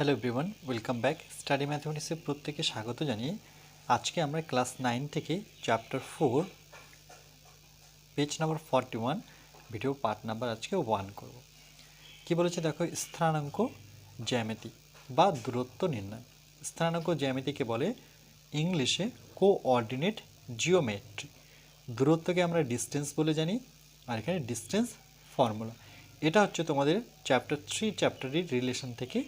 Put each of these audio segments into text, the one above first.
Hello everyone, welcome back. Study ম্যাথমেটিক্সে প্রত্যেকে স্বাগত জানিয়ে আজকে আমরা ক্লাস 9 থেকে chapter 4 page number 41 video part number আজকে 1 করব। কি বলেছে দেখো, স্থানাঙ্ক জ্যামিতি বা দূরত্ব নির্ণয়। স্থানাঙ্ক জ্যামিতিকে বলে ইংলিশে কোঅর্ডিনেট জিওমেট্রি। দূরত্বকে আমরা ডিস্টেন্স বলে জানি, আর এখানে ডিস্টেন্স ফর্মুলা। এটা হচ্ছে তোমাদের চ্যাপ্টার 3 চ্যাপ্টারের রিলেশন থেকে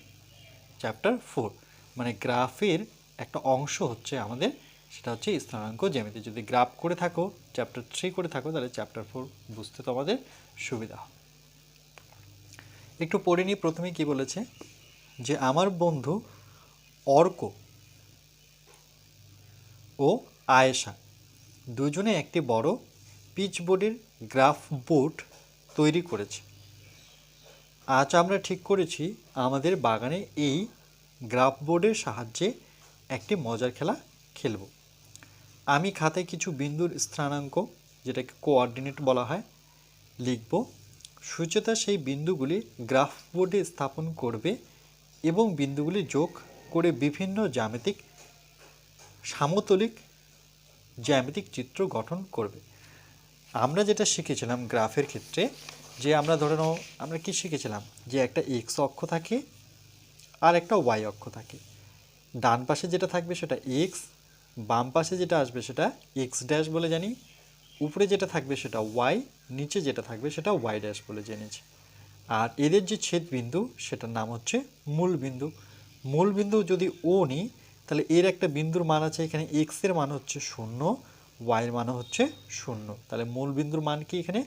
চ্যাপ্টার 4, মানে গ্রাফের একটা অংশ হচ্ছে আমাদের, সেটা হচ্ছে স্থানাঙ্ক জ্যামিতি। যদি গ্রাফ করে থাকো, চ্যাপ্টার 3 করে থাকো, তাহলে চ্যাপ্টার 4 বুঝতে তোমাদের সুবিধা হয়। একটু পড়ে নিই। প্রথমে কি বলেছে যে আমার বন্ধু অর্ক ও আয়েশা দুজনে একটি বড় পিচবোর্ডের গ্রাফ বোর্ড তৈরি করেছে। আজ আমরা ঠিক করেছি আমাদের বাগানে এই গ্রাফ বোর্ডের সাহায্যে একটি মজার খেলা খেলব। আমি খাতায় কিছু বিন্দুর স্থানাঙ্ক, যেটাকে কোঅর্ডিনেট বলা হয়, লিখব। সুচেতা সেই বিন্দুগুলি গ্রাফ বোর্ডে স্থাপন করবে এবং বিন্দুগুলি যোগ করে বিভিন্ন সামতলিক জ্যামিতিক চিত্র গঠন করবে। আমরা যেটা শিখেছিলাম গ্রাফের ক্ষেত্রে, যে আমরা ধরে নাও আমরা কি শিখেছিলাম, যে একটা এক্স অক্ষ থাকে আর একটা ওয়াই অক্ষ থাকে। ডান পাশে যেটা থাকবে সেটা এক্স, বাম পাশে যেটা আসবে সেটা এক্স ড্যাশ বলে জানি, উপরে যেটা থাকবে সেটা ওয়াই, নিচে যেটা থাকবে সেটা ওয়াই ড্যাশ বলে জেনেছি। আর এদের যে ছেদ বিন্দু সেটার নাম হচ্ছে মূল বিন্দু। মূল বিন্দু যদি ও নিই, তাহলে এর একটা বিন্দুর মান আছে এখানে, এক্সের মান হচ্ছে 0, ওয়াইয়ের মান হচ্ছে 0। তাহলে মূল বিন্দুর মান কি এখানে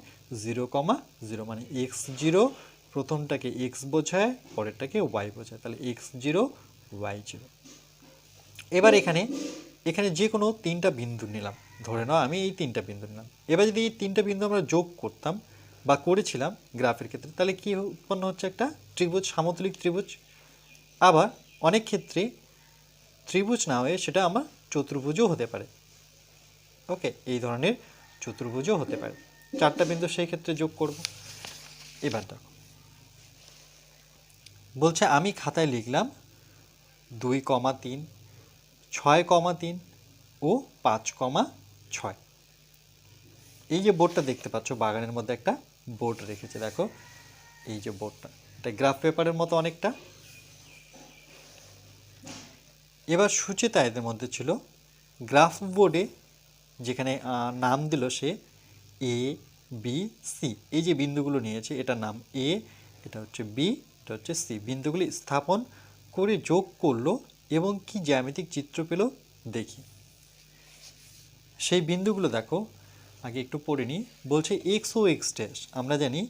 0,0, মানে x0, প্রথমটাকে এক্স বোঝায়, পরেরটাকে ওয়াই বোঝায়, তাহলে x0 y0। এবার এখানে যে কোনো তিনটা বিন্দু নিলাম, ধরে নাও আমি এই তিনটা বিন্দু নিলাম। এবার যদি এই তিনটা বিন্দু আমরা যোগ করতাম বা করেছিলাম গ্রাফের ক্ষেত্রে, তাহলে কি উৎপন্ন হচ্ছে? একটা ত্রিভুজ, সামতলিক ত্রিভুজ। আবার অনেক ক্ষেত্রে ত্রিভুজ না হয়ে সেটা আমার চতুর্ভুজও হতে পারে। ওকে, এই ধরনের চতুর্ভুজও হতে পারে। চারটা বিন্দু সেই ক্ষেত্রে যোগ করব। এবার দেখো বলছে আমি খাতায় লিখলাম 2,3, 6,3 ও 5,6। এই যে বোর্ডটা দেখতে পাচ্ছ, বাগানের মধ্যে একটা বোর্ড রেখেছে, দেখো এই যে বোর্ডটা, এটা গ্রাফ পেপারের মতো অনেকটা। এবার সুচেতা এদের মধ্যে ছিল। গ্রাফ বোর্ডে যেখানে নাম দিল সে এ বি সি, এই যে বিন্দুগুলো নিয়েছে, এটার নাম এ, এটা হচ্ছে বি, এটা হচ্ছে সি। বিন্দুগুলি স্থাপন করে যোগ করলো এবং কি জ্যামিতিক চিত্র পেল দেখি। সেই বিন্দুগুলো দেখো, আগে একটু পড়ে নিই। বলছে এক্স ও এক্স ড্যাশ। আমরা জানি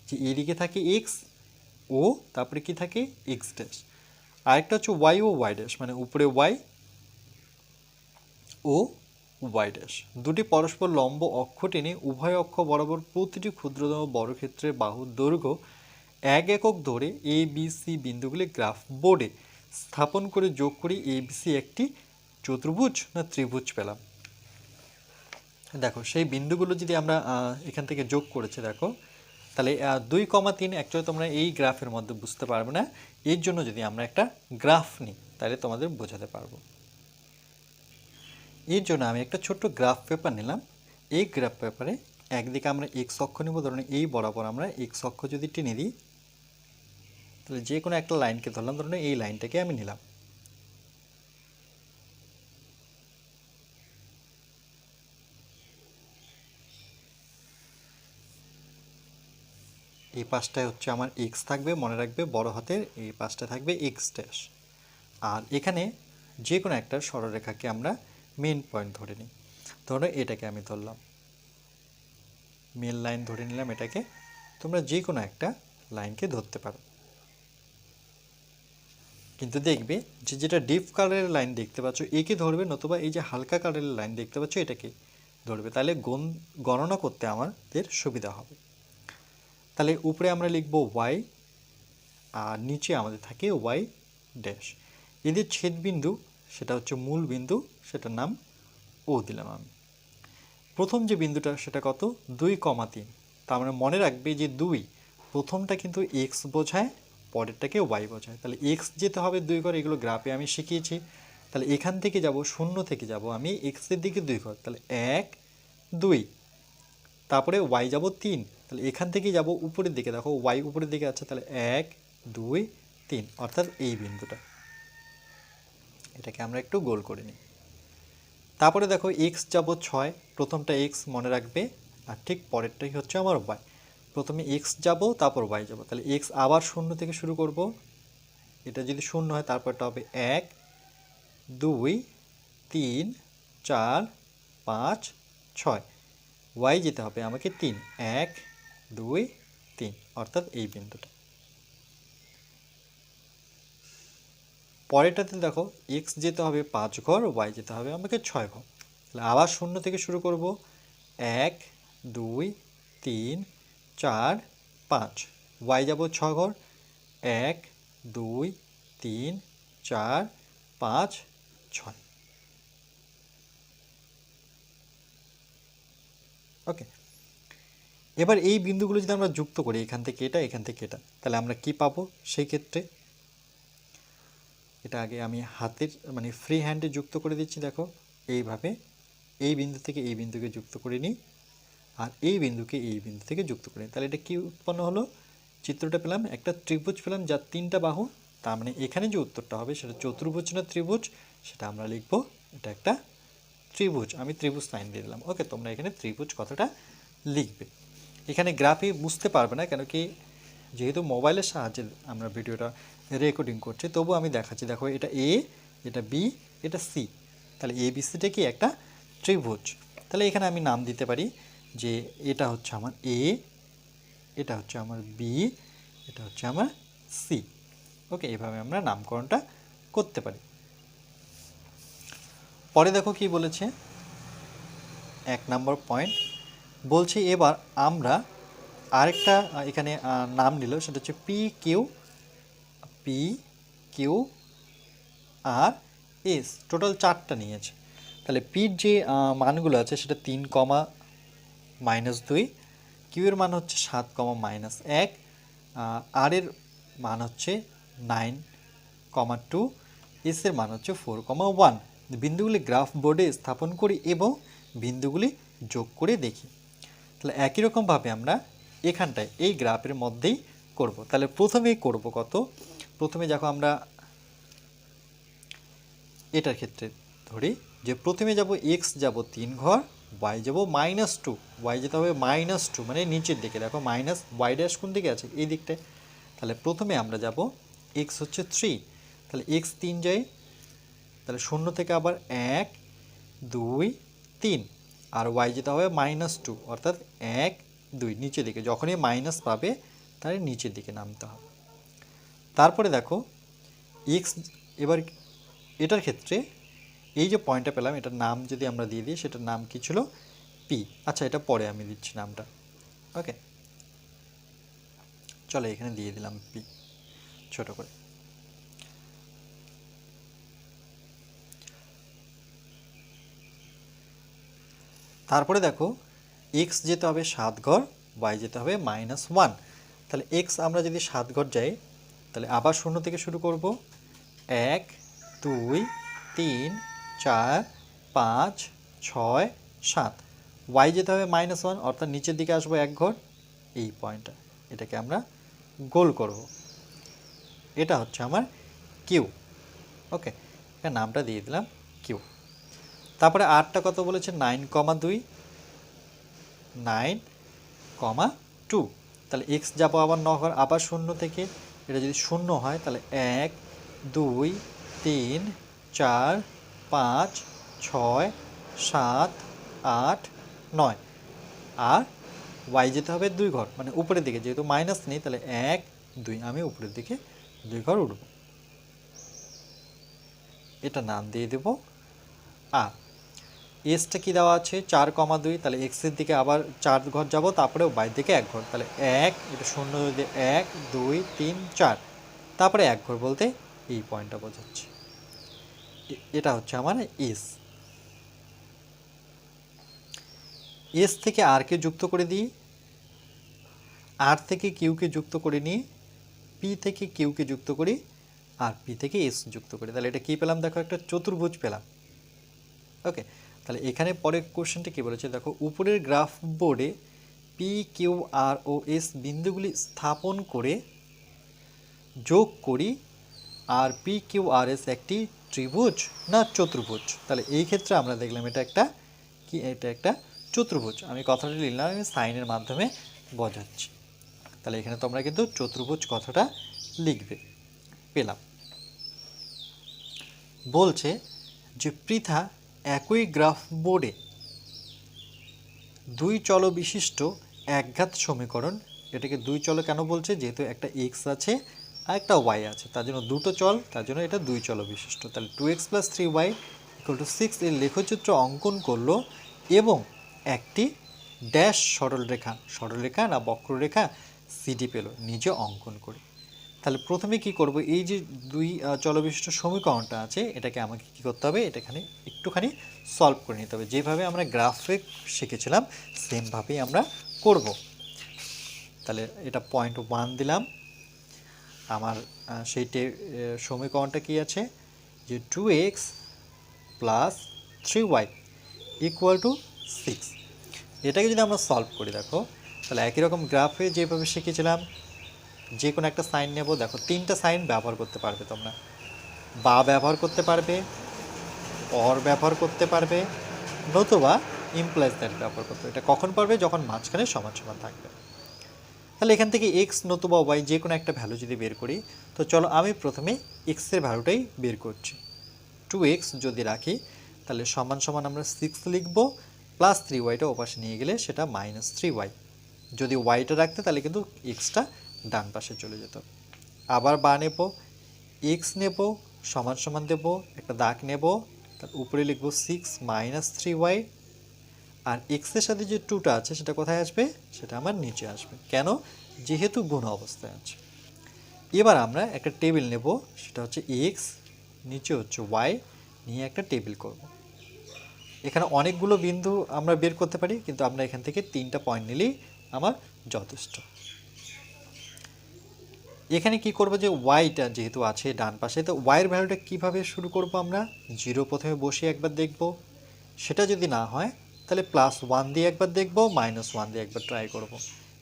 যে এদিকে থাকে এক্স ও তারপরে কি থাকে এক্স ড্যাশ। আরেকটা হচ্ছে ওয়াই ও ওয়াই ড্যাশ, মানে উপরে ওয়াই ও ওয়াই ড্যাশ। দুটি পরস্পর লম্ব অক্ষ টেনে উভয় অক্ষ বরাবর প্রতিটি ক্ষুদ্রতম বর্গক্ষেত্রের বাহুর দৈর্ঘ্য 1 একক ধরে এ বি সি বিন্দুগুলি গ্রাফ বোর্ডে স্থাপন করে যোগ করি এ বি সি একটি চতুর্ভুজ না ত্রিভুজ পেলাম। দেখো সেই বিন্দুগুলো যদি আমরা এখান থেকে যোগ করেছে, দেখো তাহলে 2,3 অ্যাকচুয়ালি তোমরা এই গ্রাফের মধ্যে বুঝতে পারবে না। এর জন্য যদি আমরা একটা গ্রাফ নিই তাহলে তোমাদের বোঝাতে পারবো। এর জন্য আমি একটা ছোট্ট গ্রাফ পেপার নিলাম। এই গ্রাফ পেপারে একদিকে আমরা এক্স অক্ষ নেব, ধরুন এই বরাবর আমরা এক্স অক্ষ যদি টেনে দিই, তাহলে যে কোনো একটা লাইনকে ধরলাম, ধরুন এই লাইনটাকে আমি নিলাম। এই পাশটায় হচ্ছে আমার এক্স থাকবে, মনে রাখবে বড় হাতের, এই পাশটা থাকবে এক্স ড্যাশ। আর এখানে যে কোনো একটা সরলরেখাকে আমরা মেন পয়েন্ট ধরে নিই। ধরো এটাকে আমি ধরলাম, মেন লাইন ধরে নিলাম এটাকে। তোমরা যে কোনো একটা লাইনকে ধরতে পারো, কিন্তু দেখবে যে যেটা ডিপ কালারের লাইন দেখতে পাচ্ছ একে ধরবে, নতুবা এই যে হালকা কালারের লাইন দেখতে পাচ্ছ এটাকে ধরবে, তাহলে গণনা করতে আমাদের সুবিধা হবে। তাহলে উপরে আমরা লিখব ওয়াই, আর নিচে আমাদের থাকে ওয়াই ড্যাশ। এদের ছেদ বিন্দু সেটা হচ্ছে মূল বিন্দু, সেটার নাম ও দিলাম আমি। প্রথম যে বিন্দুটা সেটা কত? 2,3। তার মানে মনে রাখবে যে 2 প্রথমটা কিন্তু এক্স বোঝায়, পরেরটাকে ওয়াই বোঝায়। তাহলে এক্স যেতে হবে 2 ঘর, এগুলো গ্রাফে আমি শিখিয়েছি। তাহলে এখান থেকে যাব, শূন্য থেকে যাব আমি এক্সের দিকে 2 ঘর, তাহলে 1 2, তারপরে ওয়াই যাব 3, তাহলে এখান থেকে যাব উপরের দিকে, দেখো ওয়াই উপরের দিকে আছে, তাহলে 1 2 3, অর্থাৎ এই বিন্দুটা। এটাকে আমরা একটু গোল করে নিই। তারপরে দেখো এক্স যাব 6, প্রথমটা এক্স মনে রাখবে, আর ঠিক পরেরটাই হচ্ছে আমার ওয়াই। প্রথমে এক্স যাব, তারপর ওয়াই যাব, তাহলে এক্স আবার শূন্য থেকে শুরু করব। এটা যদি শূন্য হয় তারপরটা হবে 1 2 3 4 5 6, ওয়াই যেতে হবে আমাকে 3 1 2 3, অর্থাৎ এই বিন্দুটা। পরেরটাতে দেখো এক্স যেতে হবে 5 ঘর, ওয়াই যেতে হবে আমাকে 6 ঘর, তাহলে আবার শূন্য থেকে শুরু করব। 1 2 3 4 5, ওয়াই যাব 6 ঘর, 1 2 3 4 5 6। ওকে, এবার এই বিন্দুগুলো যদি আমরা যুক্ত করি, এখান থেকে এটা, এখান থেকে এটা, তাহলে আমরা কি পাবো সেই ক্ষেত্রে? এটা আগে আমি হাতের মানে ফ্রি হ্যান্ডে যুক্ত করে দিচ্ছি। দেখো এইভাবে এই বিন্দু থেকে এই বিন্দুকে যুক্ত করে নিই, আর এই বিন্দুকে এই বিন্দু থেকে যুক্ত করে নিই, তাহলে এটা কি উৎপন্ন হলো? চিত্রটা পেলাম, একটা ত্রিভুজ পেলাম যার 3টা বাহু। তার মানে এখানে যে উত্তরটা হবে সেটা চতুর্ভুজ না ত্রিভুজ, সেটা আমরা লিখবো এটা একটা ত্রিভুজ। আমি ত্রিভুজ সাইন দিয়ে দিলাম। ওকে, তোমরা এখানে ত্রিভুজ কথাটা লিখবে। এখানে গ্রাফে বুঝতে পারবে না, কেন কি যেহেতু মোবাইলের সাহায্যে আমরা ভিডিওটা রেকর্ডিং করছি, তবু আমি দেখাচ্ছি। দেখো এটা এ, এটা বি, এটা সি, তাহলে এ বি সিটা কি একটা ত্রিভুজ। তাহলে এখানে আমি নাম দিতে পারি যে এটা হচ্ছে আমার এ, এটা হচ্ছে আমার বি, এটা হচ্ছে আমার সি। ওকে, এইভাবে আমরা নামকরণটা করতে পারি। পরে দেখো কি বলেছে, 1 নম্বর পয়েন্ট বলছে এবার আমরা আরেকটা এখানে নাম নিল, সেটা হচ্ছে P Q R S, total 4টা নিয়েছে। তাহলে পির যে মানগুলো আছে সেটা 3, -2, কিউ এর মান হচ্ছে 7, -1, আর এর মান হচ্ছে 9, 2, এস এর মান হচ্ছে 4, 1। বিন্দুগুলি গ্রাফ বোর্ডে স্থাপন করি এবং বিন্দুগুলি যোগ করে দেখি। তাহলে একই রকমভাবে আমরা এখানটায় এই গ্রাফের মধ্যেই করব। তাহলে প্রথমেই করব কত, প্রথমে দেখো আমরা এটার ক্ষেত্রে ধরি যে প্রথমে যাব এক্স যাব 3 ঘর, ওয়াই যাব -2, ওয়াই যেতে হবে -2 মানে নিচের দিকে। দেখো মাইনাস ওয়াই ড্যাশ কোন দিকে আছে? এই দিকটায়। তাহলে প্রথমে আমরা যাব এক্স হচ্ছে 3, তাহলে এক্স 3 যায়, তাহলে শূন্য থেকে আবার 1 2 3, আর ওয়াই যেতে হবে -2, অর্থাৎ 1 2 নিচের দিকে। যখনই মাইনাস পাবে তাহলে নিচের দিকে নামতে হবে। তারপরে দেখো এক্স, এবার এটার ক্ষেত্রে এই যে পয়েন্টটা পেলাম, এটার নাম যদি আমরা দিয়ে দিই, সেটার নাম কি ছিল? পি। আচ্ছা, এটা পরে আমি দিচ্ছি নামটা। ওকে, চলো এখানে দিয়ে দিলাম পি ছোট করে। তারপরে দেখো এক্স যেতে হবে 7 ঘর, ওয়াই যেতে হবে -1। তাহলে এক্স আমরা যদি 7 ঘর যাই, তাহলে আবার শূন্য থেকে শুরু করব। 1 2 3 4 5 6 7, ওয়াই যেতে হবে -1, অর্থাৎ নিচের দিকে আসবো 1 ঘর, এই পয়েন্টটা। এটাকে আমরা গোল করব। এটা হচ্ছে আমার কিউ। ওকে, এখানে নামটা দিয়ে দিলাম কিউ। তারপরে আরটা কত বলেছে? 9, 2, 9, 2। তাহলে এক্স যাবো আবার 9 ঘর, আবার শূন্য থেকে। এটা যদি শূন্য হয় তাহলে 1 2 3 4 5 6 7 8 9, আর ওয়াই যেতে হবে 2 ঘর, মানে উপরের দিকে, যেহেতু মাইনাস নেই তাহলে 1 2, আমি উপরের দিকে 2 ঘর উঠব। এটা নাম দিয়ে দেব আর। এসটা কি দেওয়া আছে? 4, 2, তাহলে এক্সের দিকে আবার 4 ঘর যাব, তারপরে ওয়াইয়ের দিকে 1 ঘর, তাহলে 1, এটা শূন্য যদি 1 2 3 4, তারপরে 1 ঘর বলতে এই পয়েন্টটা বোঝাচ্ছে। এটা হচ্ছে আমার এস। এস থেকে আর কে যুক্ত করে দিই, আর থেকে কিউকে যুক্ত করে নিই, পি থেকে কিউকে যুক্ত করি আর পি থেকে এস যুক্ত করি, তাহলে এটা কী পেলাম দেখো, একটা চতুর্ভুজ পেলাম। ওকে, তাহলে এখানে পরের কোশ্চেনটা কী বলেছে দেখো, উপরের গ্রাফ বোর্ডে পি কিউ আর ও এস বিন্দুগুলি স্থাপন করে যোগ করি আর পি কিউ আর এস একটি ত্রিভুজ না চতুর্ভুজ। তাহলে এই ক্ষেত্রে আমরা দেখলাম এটা একটা কি, এটা একটা চতুর্ভুজ। আমি কথাটা লিখলাম, আমি সাইনের মাধ্যমে বোঝাচ্ছি। তাহলে এখানে তোমরা কিন্তু চতুর্ভুজ কথাটা লিখবে, পেলাম। বলছে যে পৃথা একই গ্রাফ বোর্ডে দুই চল বিশিষ্ট একঘাত সমীকরণ, এটাকে দুই চল কেন বলছে, যেহেতু একটা এক্স আছে আর একটা ওয়াই আছে, তার জন্য দুটো চল, তার জন্য এটা দুই চল বিশিষ্ট। তাহলে 2x + 3y = 6 এর লেখচিত্র অঙ্কন করলো এবং একটি ড্যাশ সরলরেখা না বক্ররেখা সিডি পেল নিজে অঙ্কন করে। তাহলে প্রথমে কি করব, এই যে দুই চলবিশিষ্ট সমীকরণটা আছে এটাকে আমাকে কি করতে হবে, এটাখানে একটুখানি সলভ করে নিতে হবে। যেভাবে আমরা গ্রাফে শিখেছিলাম সেমভাবেই আমরা করব। তাহলে এটা পয়েন্ট 1 দিলাম। আমার সেই সমীকরণটা কি আছে, যে 2x + 3y = 6। এটাকে যদি আমরা সলভ করি দেখো, তাহলে একই রকম গ্রাফে যেভাবে শিখেছিলাম, যে কোনো একটা সাইন নেব। দেখো তিনটা সাইন ব্যবহার করতে পারবে তোমরা, বা ব্যবহার করতে পারবে, অর ব্যবহার করতে পারবে, নতুবা ইমপ্লাইজ দ্যাট ব্যবহার করতে পারবে। এটা কখন পারবে, যখন মাঝখানে সমান সমান থাকবে। তাহলে এখান থেকে এক্স নতুবা ওয়াই যে কোনো একটা ভ্যালু যদি বের করি, তো চলো আমি প্রথমে এক্সের ভ্যালুটাই বের করছি। 2x যদি রাখি তাহলে সমান সমান আমরা 6 লিখব, প্লাস 3yটা ওপাশে নিয়ে গেলে সেটা -3y। যদি ওয়াইটা রাখতে তাহলে কিন্তু এক্সটা ডান পাশে চলে যেত। আবার বা নেব, এক্স নেব, সমান সমান দেব, একটা দাগ নেব, তার উপরে লিখব 6 - 3y, আর এক্সের সাথে যে 2টা আছে সেটা কোথায় আসবে, সেটা আমার নিচে আসবে। কেন, যেহেতু গুণ অবস্থায় আছে। এবার আমরা একটা টেবিল নেব, সেটা হচ্ছে এক্স, নিচে হচ্ছে ওয়াই, নিয়ে একটা টেবিল করব। এখানে অনেকগুলো বিন্দু আমরা বের করতে পারি, কিন্তু আমরা এখান থেকে 3টা পয়েন্ট নিলেই আমার যথেষ্ট। এখানে কি করব, যে ওয়াইটা যেহেতু আছে ডান পাশে, তো ওয়াইয়ের ভ্যালুটা কিভাবে শুরু করব, আমরা 0 প্রথমে বসিয়ে একবার দেখব, সেটা যদি না হয় তাহলে +1 দিয়ে একবার দেখব, -1 দিয়ে একবার ট্রাই করব।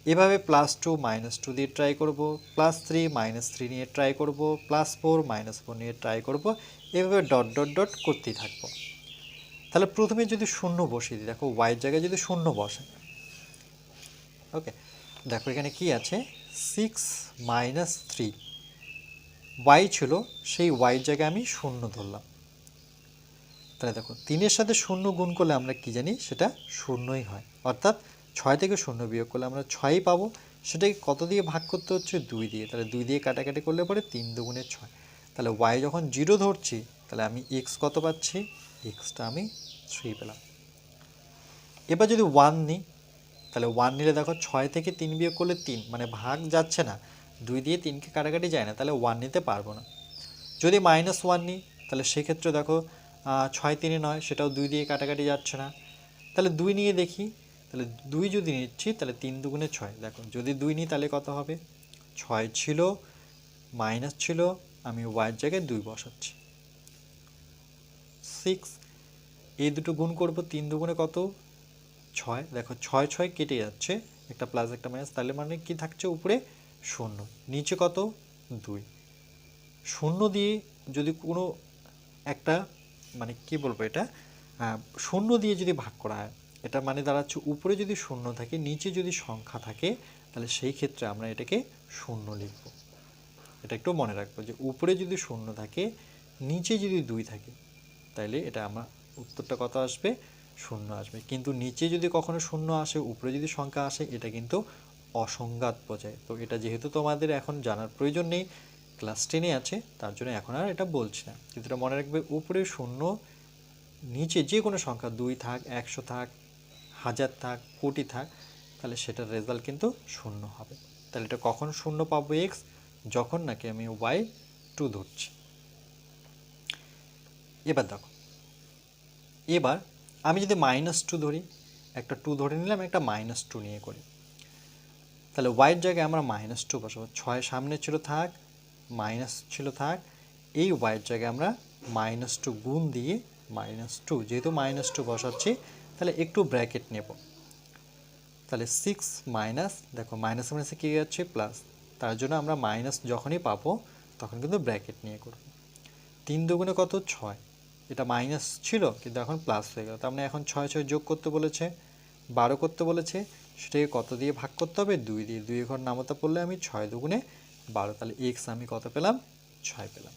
এভাবে +2 -2 দিয়ে ট্রাই করব, +3 -3 নিয়ে ট্রাই করব, +4 -4 নিয়ে ট্রাই করব, এভাবে ডট ডট ডট করতেই থাকবো। তাহলে প্রথমে যদি শূন্য বসিয়ে দিই, দেখো ওয়াইয়ের জায়গায় যদি শূন্য বসে, ওকে, দেখো এখানে কি আছে, 6 - 3 ওয়াই ছিল, সেই ওয়াইয়ের জায়গায় আমি শূন্য ধরলাম। তাহলে দেখো 3-এর সাথে শূন্য গুণ করলে আমরা কি জানি, সেটা শূন্যই হয়। অর্থাৎ 6 থেকে শূন্য বিয়োগ করলে আমরা 6ই পাবো। সেটাকে কত দিয়ে ভাগ করতে হচ্ছে, 2 দিয়ে। তাহলে 2 দিয়ে কাটাকাটি করলে পরে 3 × 2 = 6। তাহলে ওয়াই যখন 0 ধরছি, তাহলে আমি এক্স কত পাচ্ছি, এক্সটা আমি 3 পেলাম। এবার যদি 1 নিই, তাহলে 1 নিলে দেখো 6 থেকে 3 বিয়োগ করলে 3, মানে ভাগ যাচ্ছে না, 2 দিয়ে 3কে কাটাকাটি যায় না, তাহলে 1 নিতে পারবো না। যদি -1 নিই, তাহলে সেক্ষেত্রে দেখো 6 3 9, সেটাও 2 দিয়ে কাটাকাটি যাচ্ছে না, তাহলে 2 নিয়ে দেখি। তাহলে 2 যদি নিচ্ছি তাহলে 3 × 2 = 6। দেখো যদি 2 নিই তাহলে কত হবে, 6 ছিল, মাইনাস ছিল, আমি ওয়াইয়ের জায়গায় 2 বসাচ্ছি, 6। এই দুটো গুণ করব, 3 × 2 = কত, 6। দেখো 6 6 কেটে যাচ্ছে, একটা প্লাস একটা মাইনাস, তাহলে মানে কি থাকছে, উপরে 0, নিচে কত, 2। 0 দিয়ে যদি কোনো একটা, মানে কি বলবো, এটা 0 দিয়ে যদি ভাগ করা হয়, এটা মানে দাঁড়াচ্ছে উপরে যদি 0 থাকে, নিচে যদি সংখ্যা থাকে, তাহলে সেই ক্ষেত্রে আমরা এটাকে 0 লিখব। এটা একটু মনে রাখবো, যে উপরে যদি 0 থাকে, নিচে যদি 2 থাকে, তাহলে এটা আমার উত্তরটা কত আসবে, 0 আসবে। কিন্তু নিচে যদি কখনো 0 আসে, উপরে যদি সংখ্যা আসে, এটা কিন্তু অসংজ্ঞাত বোঝায়। তো এটা যেহেতু তোমাদের এখন জানার প্রয়োজন নেই, ক্লাস 10-এ আছে, তার জন্য এখন আর এটা বলছি না। কিন্তু এটা মনে রাখবে, উপরে 0, নিচে যে কোনো সংখ্যা 2 থাক, 100 থাক, 1000 থাক, কোটি থাক, তাহলে সেটার রেজাল্ট কিন্তু 0 হবে। তাহলে এটা কখন 0 পাবো এক্স, যখন নাকি আমি ওয়াই 2 ধরছি। এবার দেখো, এবার আমি যদি -2 ধরি, একটা 2 ধরে নিলাম, একটা -2 নিয়ে করি। তাহলে ওয়াইয়ের জায়গায় আমরা -2 বসাবো। 6 সামনে ছিল থাক, মাইনাস ছিল থাক, এই ওয়াইয়ের জায়গায় আমরা -2 গুণ দিয়ে -2, যেহেতু -2 বসাচ্ছি তাহলে একটু ব্র্যাকেট নেব। তাহলে 6 মাইনাস, দেখো মাইনাস মাইনাসে কী যাচ্ছে প্লাস, তার জন্য আমরা মাইনাস যখনই পাবো তখন কিন্তু ব্র্যাকেট নিয়ে করব। 3 দুগুণে কত? 6। এটা মাইনাস ছিল কিন্তু এখন প্লাস হয়ে গেল, তার মানে এখন 6 6 যোগ করতে বলেছে, 12 করতে বলেছে, সেটাকে কত দিয়ে ভাগ করতে হবে? 2 দিয়ে। 2 ঘর নামতা পড়লে আমি 6 দুগুণে 12, তাহলে এক্স আমি কত পেলাম? 6 পেলাম।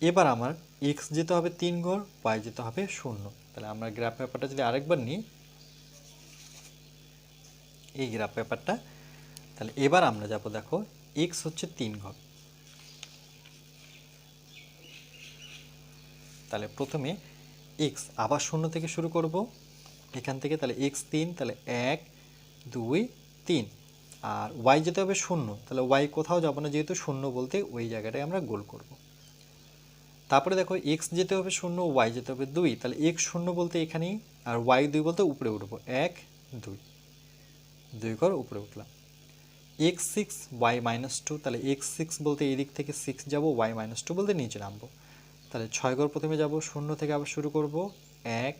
এবার আমার এক্স যেতে হবে 3 ঘর, ওয়াই যেতে হবে 0। তাহলে আমরা গ্রাফ পেপারটা যদি আরেকবার নিই, এই গ্রাফ পেপারটা, তাহলে এবার আমরা যাব, দেখো এক্স হচ্ছে 3 ঘর। তাহলে প্রথমে এক্স আবার 0 থেকে শুরু করব এখান থেকে, তাহলে এক্স 3, তাহলে 1 2 3, আর ওয়াই যেতে হবে 0, তাহলে ওয়াই কোথাও যাব না, যেহেতু 0 বলতে ওই জায়গাটায় আমরা গোল করব। তারপরে দেখো এক্স যেতে হবে 0, ওয়াই যেতে হবে 2, তাহলে এক্স 0 বলতে এখানেই, আর ওয়াই 2 বলতে উপরে উঠবো, 1 2, 2 ঘর উপরে উঠলাম। এক্স 6, ওয়াই -2, তাহলে এক্স 6 বলতে এই দিক থেকে 6 যাব, ওয়াই -2 বলতে নিচে নামবো। তাহলে 6 ঘর প্রথমে যাব, 0 থেকে আবার শুরু করব, 1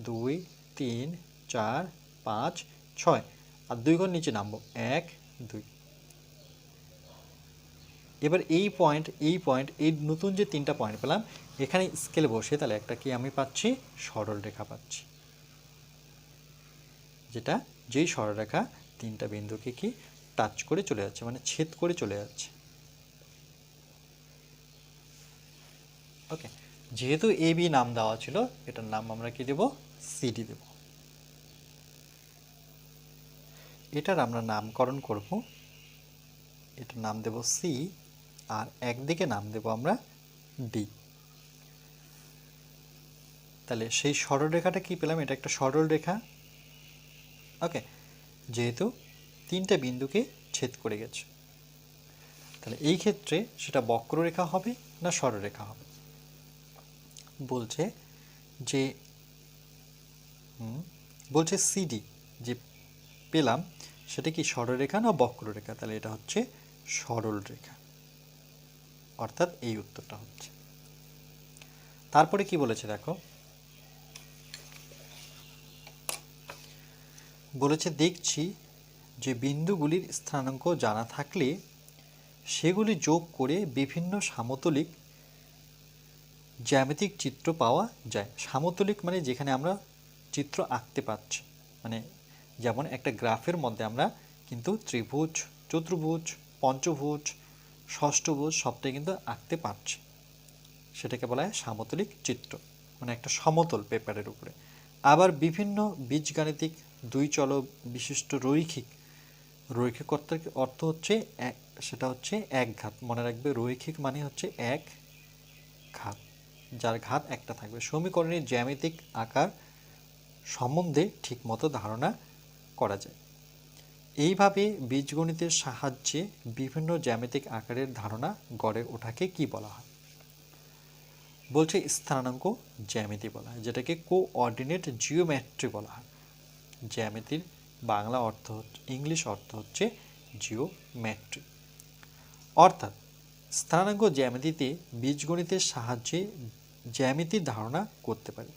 2 3 4 5 6, আর 2 ঘর নিচে নামবো, 1 2। এবার এই পয়েন্ট এই নতুন যে 3টা পয়েন্ট পেলাম, এখানে স্কেলে বসে তাহলে একটা কি আমি পাচ্ছি? সরল রেখা পাচ্ছি, যেই সরলরেখা 3টা বিন্দুকে কি টাচ করে চলে যাচ্ছে, মানে ছেদ করে চলে যাচ্ছে। ওকে, যেহেতু এ বি নাম দেওয়া ছিল, এটার নাম আমরা কি দেব? সিডি দেব। এটার আমরা নামকরণ করব, এটার নাম দেব সি, আর একদিকে নাম দেব আমরা ডি। তাহলে সেই সরলরেখাটা কি পেলাম? এটা একটা সরল রেখা। ওকে, যেহেতু 3টে বিন্দুকে ছেদ করে গেছে, তাহলে এই ক্ষেত্রে সেটা বক্ররেখা হবে না সরলরেখা হবে? বলছে সিডি যে পেলাম সেটা কি সরলরেখা না বক্ররেখা? তাহলে এটা হচ্ছে সরল রেখা, অর্থাৎ এই উত্তরটা হচ্ছে। তারপরে কি বলেছে দেখো, বলেছে দেখছি যে বিন্দুগুলির স্থানাঙ্ক জানা থাকলে সেগুলি যোগ করে বিভিন্ন সামতলিক জ্যামিতিক চিত্র পাওয়া যায়। সামতলিক মানে যেখানে আমরা চিত্র আঁকতে পারছি, মানে যেমন একটা গ্রাফের মধ্যে আমরা কিন্তু ত্রিভুজ, চতুর্ভুজ, পঞ্চভুজ, ষষ্ঠভুজ সবটাই কিন্তু আঁকতে পারছি, সেটাকে বলা হয় সামতলিক চিত্র, মানে একটা সমতল পেপারের উপরে। আবার বিভিন্ন বীজগাণিতিক দুই চল বিশিষ্ট রৈখিক অর্থ হচ্ছে সেটা হচ্ছে এক ঘাত, মনে রাখবে রৈখিক মানে হচ্ছে এক ঘাত, যার ঘাত একটা থাকবে, সমীকরণের জ্যামিতিক আকার সম্বন্ধে ঠিকমতো ধারণা করা যায়। এইভাবে বীজগণিতের সাহায্যে বিভিন্ন জ্যামিতিক আকারের ধারণা গড়ে ওঠাকে কি বলা হয়? বলছে স্থানাঙ্ক জ্যামিতি বলা হয়, যেটাকে কোঅর্ডিনেট জিওমেট্রি বলা হয়। জ্যামিতির বাংলা অর্থ ইংলিশ অর্থ হচ্ছে জিওমেট্রি। অর্থাৎ স্থানাঙ্ক জ্যামিতিতে বীজগণিতের সাহায্যে জ্যামিতির ধারণা করতে পারি।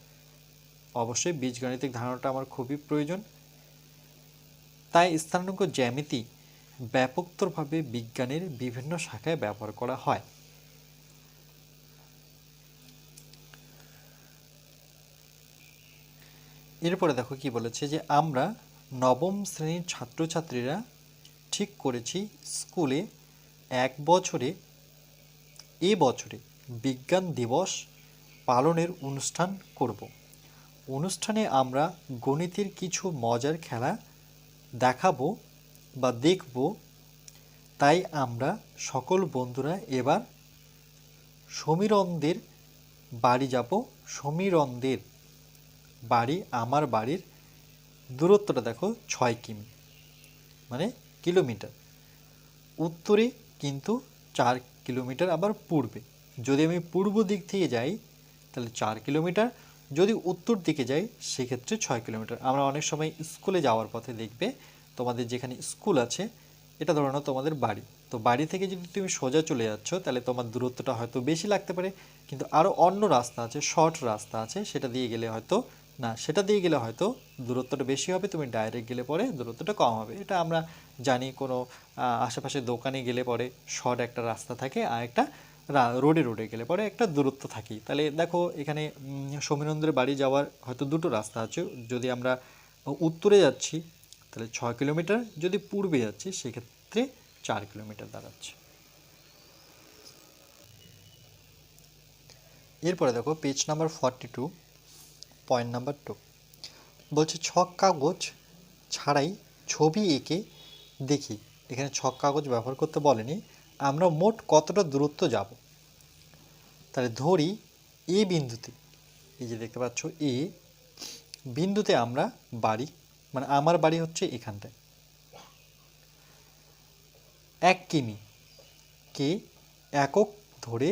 অবশ্যই বীজগাণিতিক ধারণাটা আমার খুবই প্রয়োজন, তাই স্থানাঙ্ক জ্যামিতি ব্যাপকতরভাবে বিজ্ঞানের বিভিন্ন শাখায় ব্যবহার করা হয়। এরপরে দেখো কি বলেছে, যে আমরা নবম শ্রেণীর ছাত্রছাত্রীরা ঠিক করেছি স্কুলে এ বছরে বিজ্ঞান দিবস পালনের অনুষ্ঠান করব। অনুষ্ঠানে আমরা গণিতের কিছু মজার খেলা দেখাবো বা দেখব, তাই আমরা সকল বন্ধুরা এবার সমীরণদের বাড়ি যাব। সমীরণদের বাড়ি আমার বাড়ির দূরত্বটা দেখো 6 কিমি, মানে কিলোমিটার, উত্তরে কিন্তু 4 কিলোমিটার, আবার পূর্বে যদি আমি পূর্ব দিক থেকে যাই তাহলে 4 কিলোমিটার, যদি উত্তর দিকে যাই সেক্ষেত্রে 6 কিলোমিটার। আমরা অনেক সময় স্কুলে যাওয়ার পথে দেখবে তোমাদের যেখানে স্কুল আছে এটা ধরে নাও তোমাদের বাড়ি। তো বাড়ি থেকে যদি তুমি সোজা চলে যাচ্ছ তাহলে তোমার দূরত্বটা হয়তো বেশি লাগতে পারে, কিন্তু আরও অন্য রাস্তা আছে, শর্ট রাস্তা আছে, সেটা দিয়ে গেলে হয়তো সেটা দিয়ে গেলে হয়তো দূরত্বটা বেশি হবে, তুমি ডাইরেক্ট গেলে পরে দূরত্বটা কম হবে। এটা আমরা জানি, কোনো আশেপাশে দোকানে গেলে পরে শর্ট একটা রাস্তা থাকে, আর একটা রোডে রোডে গেলে পরে একটা দূরত্ব থাকি। তাহলে দেখো এখানে সমীরন্দ্রের বাড়ি যাওয়ার হয়তো দুটো রাস্তা আছে। যদি আমরা উত্তরে যাচ্ছি তাহলে 6 কিলোমিটার, যদি পূর্বে যাচ্ছি সেক্ষেত্রে 4 কিলোমিটার দাঁড়াচ্ছে। এরপরে দেখো পেজ নাম্বার 42, পয়েন্ট নাম্বার 2 বলছে ছক কাগজ ছাড়াই ছবি এঁকে দেখি। এখানে ছক কাগজ ব্যবহার করতে বলেনি, আমরা মোট কতটা দূরত্ব যাব। তাহলে ধরি এ বিন্দুতে, এই যে দেখতে পাচ্ছ এ বিন্দুতে আমরা বাড়ি, মানে আমার বাড়ি হচ্ছে এখানটায় 1 কিমি কে একক ধরে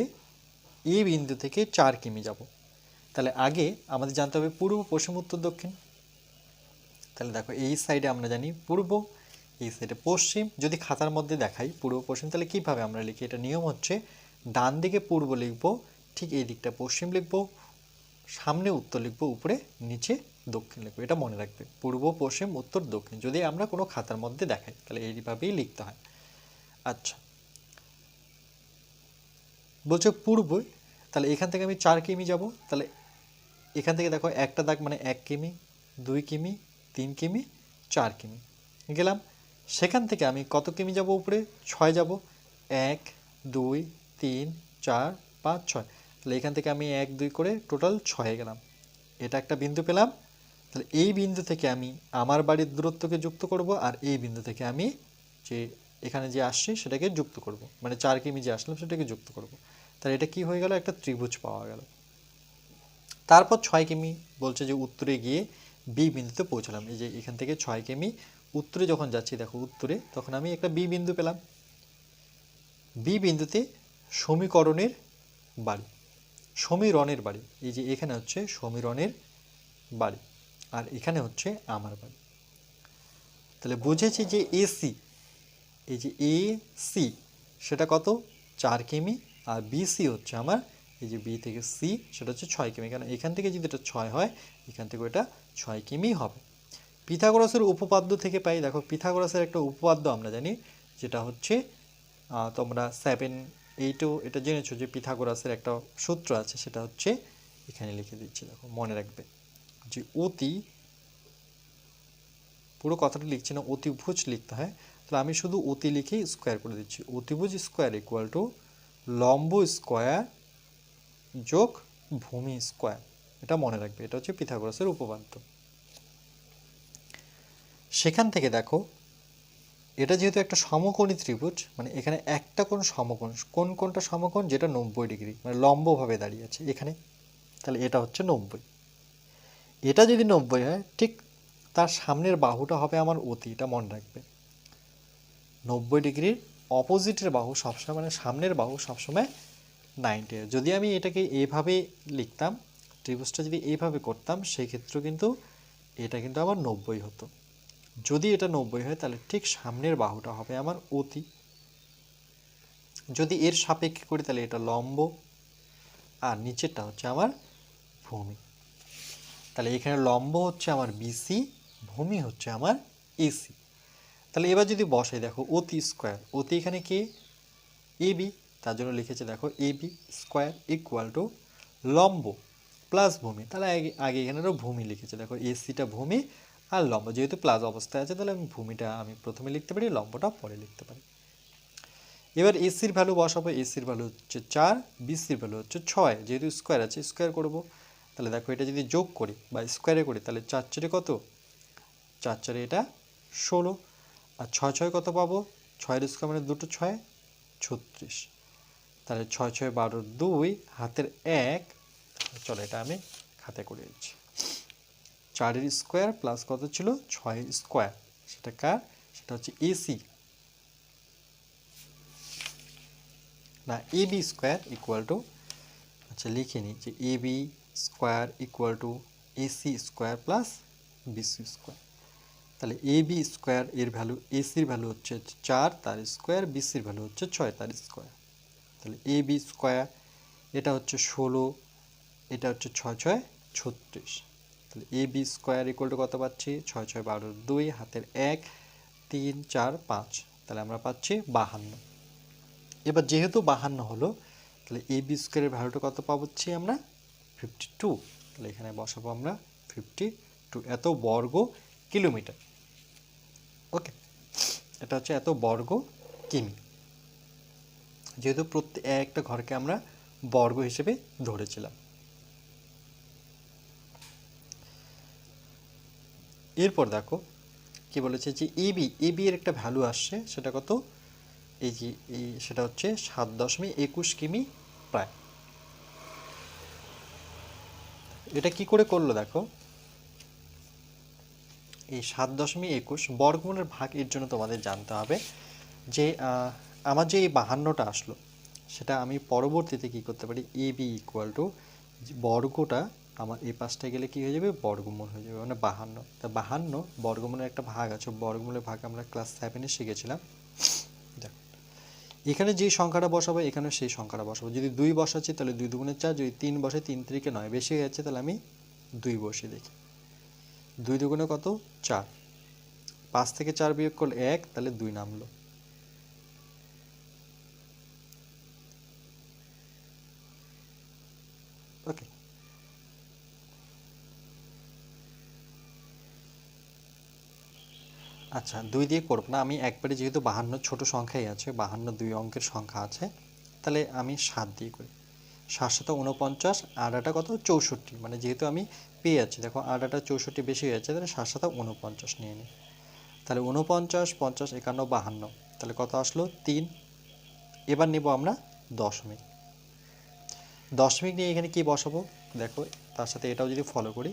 এই বিন্দু থেকে 4 কিমি যাব। তাহলে আগে আমাদের জানতে হবে পূর্ব, পশ্চিম, উত্তর, দক্ষিণ। তাহলে দেখো এই সাইডে আমরা জানি পূর্ব, এই সাইডে পশ্চিম। যদি খাতার মধ্যে দেখাই পূর্ব পশ্চিম, তাহলে কীভাবে আমরা লিখি? এটা নিয়ম হচ্ছে ডান দিকে পূর্ব লিখব, ঠিক এই দিকটা পশ্চিম লিখব, সামনে উত্তর লিখব, উপরে নিচে দক্ষিণ লিখব। এটা মনে রাখবে, পূর্ব, পশ্চিম, উত্তর, দক্ষিণ যদি আমরা কোনো খাতার মধ্যে দেখাই তাহলে এইভাবেই লিখতে হয়। আচ্ছা, বলছে পূর্ব, তাহলে এখান থেকে আমি 4 কিমি যাব। তাহলে এখান থেকে দেখো একটা দাগ, মানে 1 কিমি, 2 কিমি, 3 কিমি, 4 কিমি গেলাম। সেখান থেকে আমি কত কিমি যাব? উপরে 6 যাব। 1 2 3 4 5 6। তাহলে এখান থেকে আমি 1 2 করে টোটাল 6 গেলাম। এটা একটা বিন্দু পেলাম। তাহলে এই বিন্দু থেকে আমি আমার বাড়ির দূরত্বকে যুক্ত করব, আর এই বিন্দু থেকে আমি যে এখানে যে আসছি সেটাকে যুক্ত করব, মানে 4 কিমি যে আসলাম সেটাকে যুক্ত করব। তাহলে এটা কি হয়ে গেল? একটা ত্রিভুজ পাওয়া গেল। তারপর 6 কিমি বলছে যে উত্তরে গিয়ে বি বিন্দুতে পৌঁছালাম। এই যে এখান থেকে 6 কিমি উত্তরে যখন যাচ্ছি, দেখো উত্তরে, তখন আমি একটা বি বিন্দু পেলাম। বি বিন্দুতে সমীকরণের বাড়ি, সমীরণের বাড়ি, এই যে এখানে হচ্ছে সমীরণের বাড়ি, আর এখানে হচ্ছে আমার বাড়ি। তাহলে বুঝেছি যে এসি, এই যে এ সি সেটা কত? 4 কিমি, আর বিসি হচ্ছে আমার, এই যে বি থেকে সি সেটা হচ্ছে 6 কিমি। কারণ এখান থেকে যদি এটা 6 হয়, এখান থেকে এটা 6 কিমি হবে। পিথাগোরাসের উপপাদ্য থেকে পাই, দেখো পিথাগোরাসের একটা উপপাদ্য আমরা জানি, যেটা হচ্ছে তোমরা 7 8ও এটা জেনেছো যে পিথাগোরাসের একটা সূত্র আছে, সেটা হচ্ছে এখানে লিখে দিচ্ছি, দেখো মনে রাখবে যে অতি, পুরো কথাটা লিখছি না, অতিভুজ লিখতে হয়। তাহলে আমি শুধু অতি লিখেই স্কোয়ার করে দিচ্ছি। অতিভুজ স্কোয়ার ইকুয়াল টু লম্ব স্কোয়ার যোগ ভূমি স্কোয়ার। এটা মনে রাখবে, এটা হচ্ছে পিথাগোরাসের উপপাদ্য। সেখান থেকে দেখো এটা যেহেতু একটা সমকোণী ত্রিভুজ, মানে এখানে একটা কোণ সমকোণ, কোনটা সমকোণ? যেটা 90 ডিগ্রি, মানে লম্বভাবে দাঁড়িয়ে আছে এখানে। তাহলে এটা হচ্ছে 90। এটা যদি 90 হয়, ঠিক তার সামনের বাহুটা হবে আমার অতি, এটা মনে রাখবে। 90 ডিগ্রির অপোজিটের বাহু সবসময়, মানে সামনের বাহু সবসময় 90। যদি আমি এটাকে এইভাবে লিখতাম, ত্রিভুজটা যদি এইভাবে করতাম, সেই ক্ষেত্রে কিন্তু এটা কিন্তু আমার 90 হতো। যদি এটা 90 হয় তাহলে ঠিক সামনের বাহুটা হবে আমার অতি। যদি এর সাপেক্ষে করি তাহলে এটা লম্ব, আর নিচেরটা হচ্ছে আমার ভূমি। তাহলে এখানে লম্ব হচ্ছে আমার বিসি, ভূমি হচ্ছে আমার এসি। তাহলে এবার যদি বসাই, দেখো অতি স্কোয়ার, অতি এখানে কে? এবি, তার জন্য লিখেছে দেখো এবি স্কোয়ার ইকুয়াল টু লম্ব প্লাস ভূমি। তাহলে আগে এখানে ভূমি লিখেছে, দেখো এসিটা ভূমি আর লম্ব, যেহেতু প্লাস অবস্থায় আছে তাহলে আমি ভূমিটা আমি প্রথমে লিখতে পারি, লম্বটা পরে লিখতে পারি। এবার এসির ভ্যালু বসাবো, এসির ভ্যালু হচ্ছে 4, বিসির ভ্যালু হচ্ছে 6, যেহেতু স্কোয়ার আছে স্কোয়ার করব। তাহলে দেখো এটা যদি যোগ করি বা স্কোয়ারে করি তাহলে 4 4 কত? 4 4 এটা 16, আর 6 6 কত পাবো? 6 এর স্কোয়ার মানে দুটো 6, 36। তাহলে 6 6 12 2 হাতের 1, চলো এটা আমি খাতে করে দিচ্ছি। 4 স্কোয়ার প্লাস কত ছিল? 6 স্কোয়ার, সেটা কার? সেটা হচ্ছে এসি, না এবি স্কোয়ার ইকুয়াল টু, আচ্ছা লিখে নিই যে AB square equal to AC square plus BC square. তাহলে এ বি স্কোয়ার এর ভ্যালু, এসির ভ্যালু হচ্ছে 4 তার স্কোয়ার, বিসির ভ্যালু হচ্ছে 6 তার স্কোয়ার। তাহলে এ বি স্কোয়ার এটা হচ্ছে 16, এটা হচ্ছে 6 6 36। তাহলে A B square equal two কত পাচ্ছি? 6 6 12 2 হাতের 1 3 4 5, তাহলে আমরা পাচ্ছি 52। এবার যেহেতু 52 হলো, তাহলে এ বি স্কোয়ারের ভ্যালুটা কত পাচ্ছি আমরা? 52। তাহলে এখানে বসাবো আমরা 52, এত বর্গ কিলোমিটার। ওকে, এটা হচ্ছে এত বর্গ কিমি, যেহেতু প্রত্যেক একটা ঘরকে আমরা বর্গ হিসেবে ধরেছিলাম। এরপর দেখো কি বলেছে যে এবি এর একটা ভ্যালু আসছে, সেটা কত? এই যে সেটা হচ্ছে 7.21 কিমি প্রায়। এটা কি করে করলো দেখো, এই 7.21 বর্গমূলের ভাগ এর জন্য তোমাদের জানতে হবে যে আমার যে এই 52টা আসলো, সেটা আমি পরবর্তীতে কি করতে পারি? এ বি ইকুয়াল টু বর্গটা আমার এই পাশটায় গেলে কি হয়ে যাবে? বর্গমূল হয়ে যাবে, মানে 52। তা 52 বর্গমূলের একটা ভাগ আছে, বর্গমূলের ভাগ আমরা ক্লাস 7-এ শিখেছিলাম। দেখো এখানে যে সংখ্যাটা বসাবো এখানে সেই সংখ্যাটা বসাবো। যদি 2 বসাচ্ছি তাহলে 2 দুগুণে 4, যদি 3 বসে 3 3 9, বেশি হয়ে যাচ্ছে তাহলে আমি 2 বসিয়ে দেখি। 2 দুগুণে কত? 4, 5 থেকে 4 বিয়োগ করলে 1, তাহলে 2 নামলো। ওকে, আচ্ছা 2 দিয়ে করব না আমি একবারে, যেহেতু 52 ছোট সংখ্যাই আছে, 52 2 অঙ্কের সংখ্যা আছে, তাহলে আমি 7 দিয়ে করি। 7 7 49, আর এটা কত? 64, মানে যেহেতু আমি পেয়ে যাচ্ছি, দেখো আর এটা 64 বেশি হয়ে যাচ্ছে, তাহলে 7 7 49 নিয়ে নিই। তাহলে 49 50 51 52, তাহলে কত আসলো? 3। এবার নেব আমরা দশমিক। দশমিক নিয়ে এখানে কি বসাবো দেখো, তার সাথে এটাও যদি ফলো করি,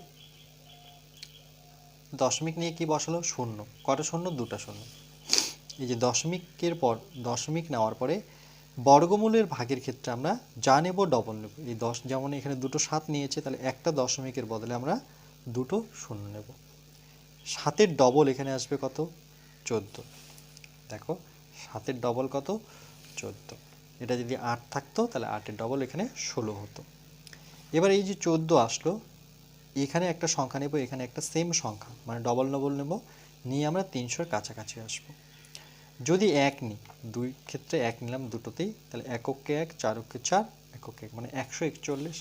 দশমিক নিয়ে কি বসালো? শূন্য। কটা শূন্য? 2টা শূন্য। এই যে দশমিকের পর, দশমিক নেওয়ার পরে বর্গমূলের ভাগের ক্ষেত্রে আমরা যা নেব ডবল নেব। এই 10, যেমন এখানে 2টো 7 নিয়েছে, তাহলে একটা দশমিকের বদলে আমরা 2টো শূন্য নেব। 7-এর ডবল এখানে আসবে কত? 14। দেখো 7-এর ডবল কত? 14। এটা যদি 8 থাকতো তাহলে 8-এর ডবল এখানে 16 হতো। এবার এই যে 14 আসলো, এখানে একটা সংখ্যা নেব, এখানে একটা সেম সংখ্যা, মানে ডবল ডবল নেব, নিয়ে আমরা 300-এর কাছাকাছি আসবো। যদি 1 নিই, 2 ক্ষেত্রে 1 নিলাম দুটোতেই, তাহলে এককে 1, 4 কে 4, এককে 1, মানে 141।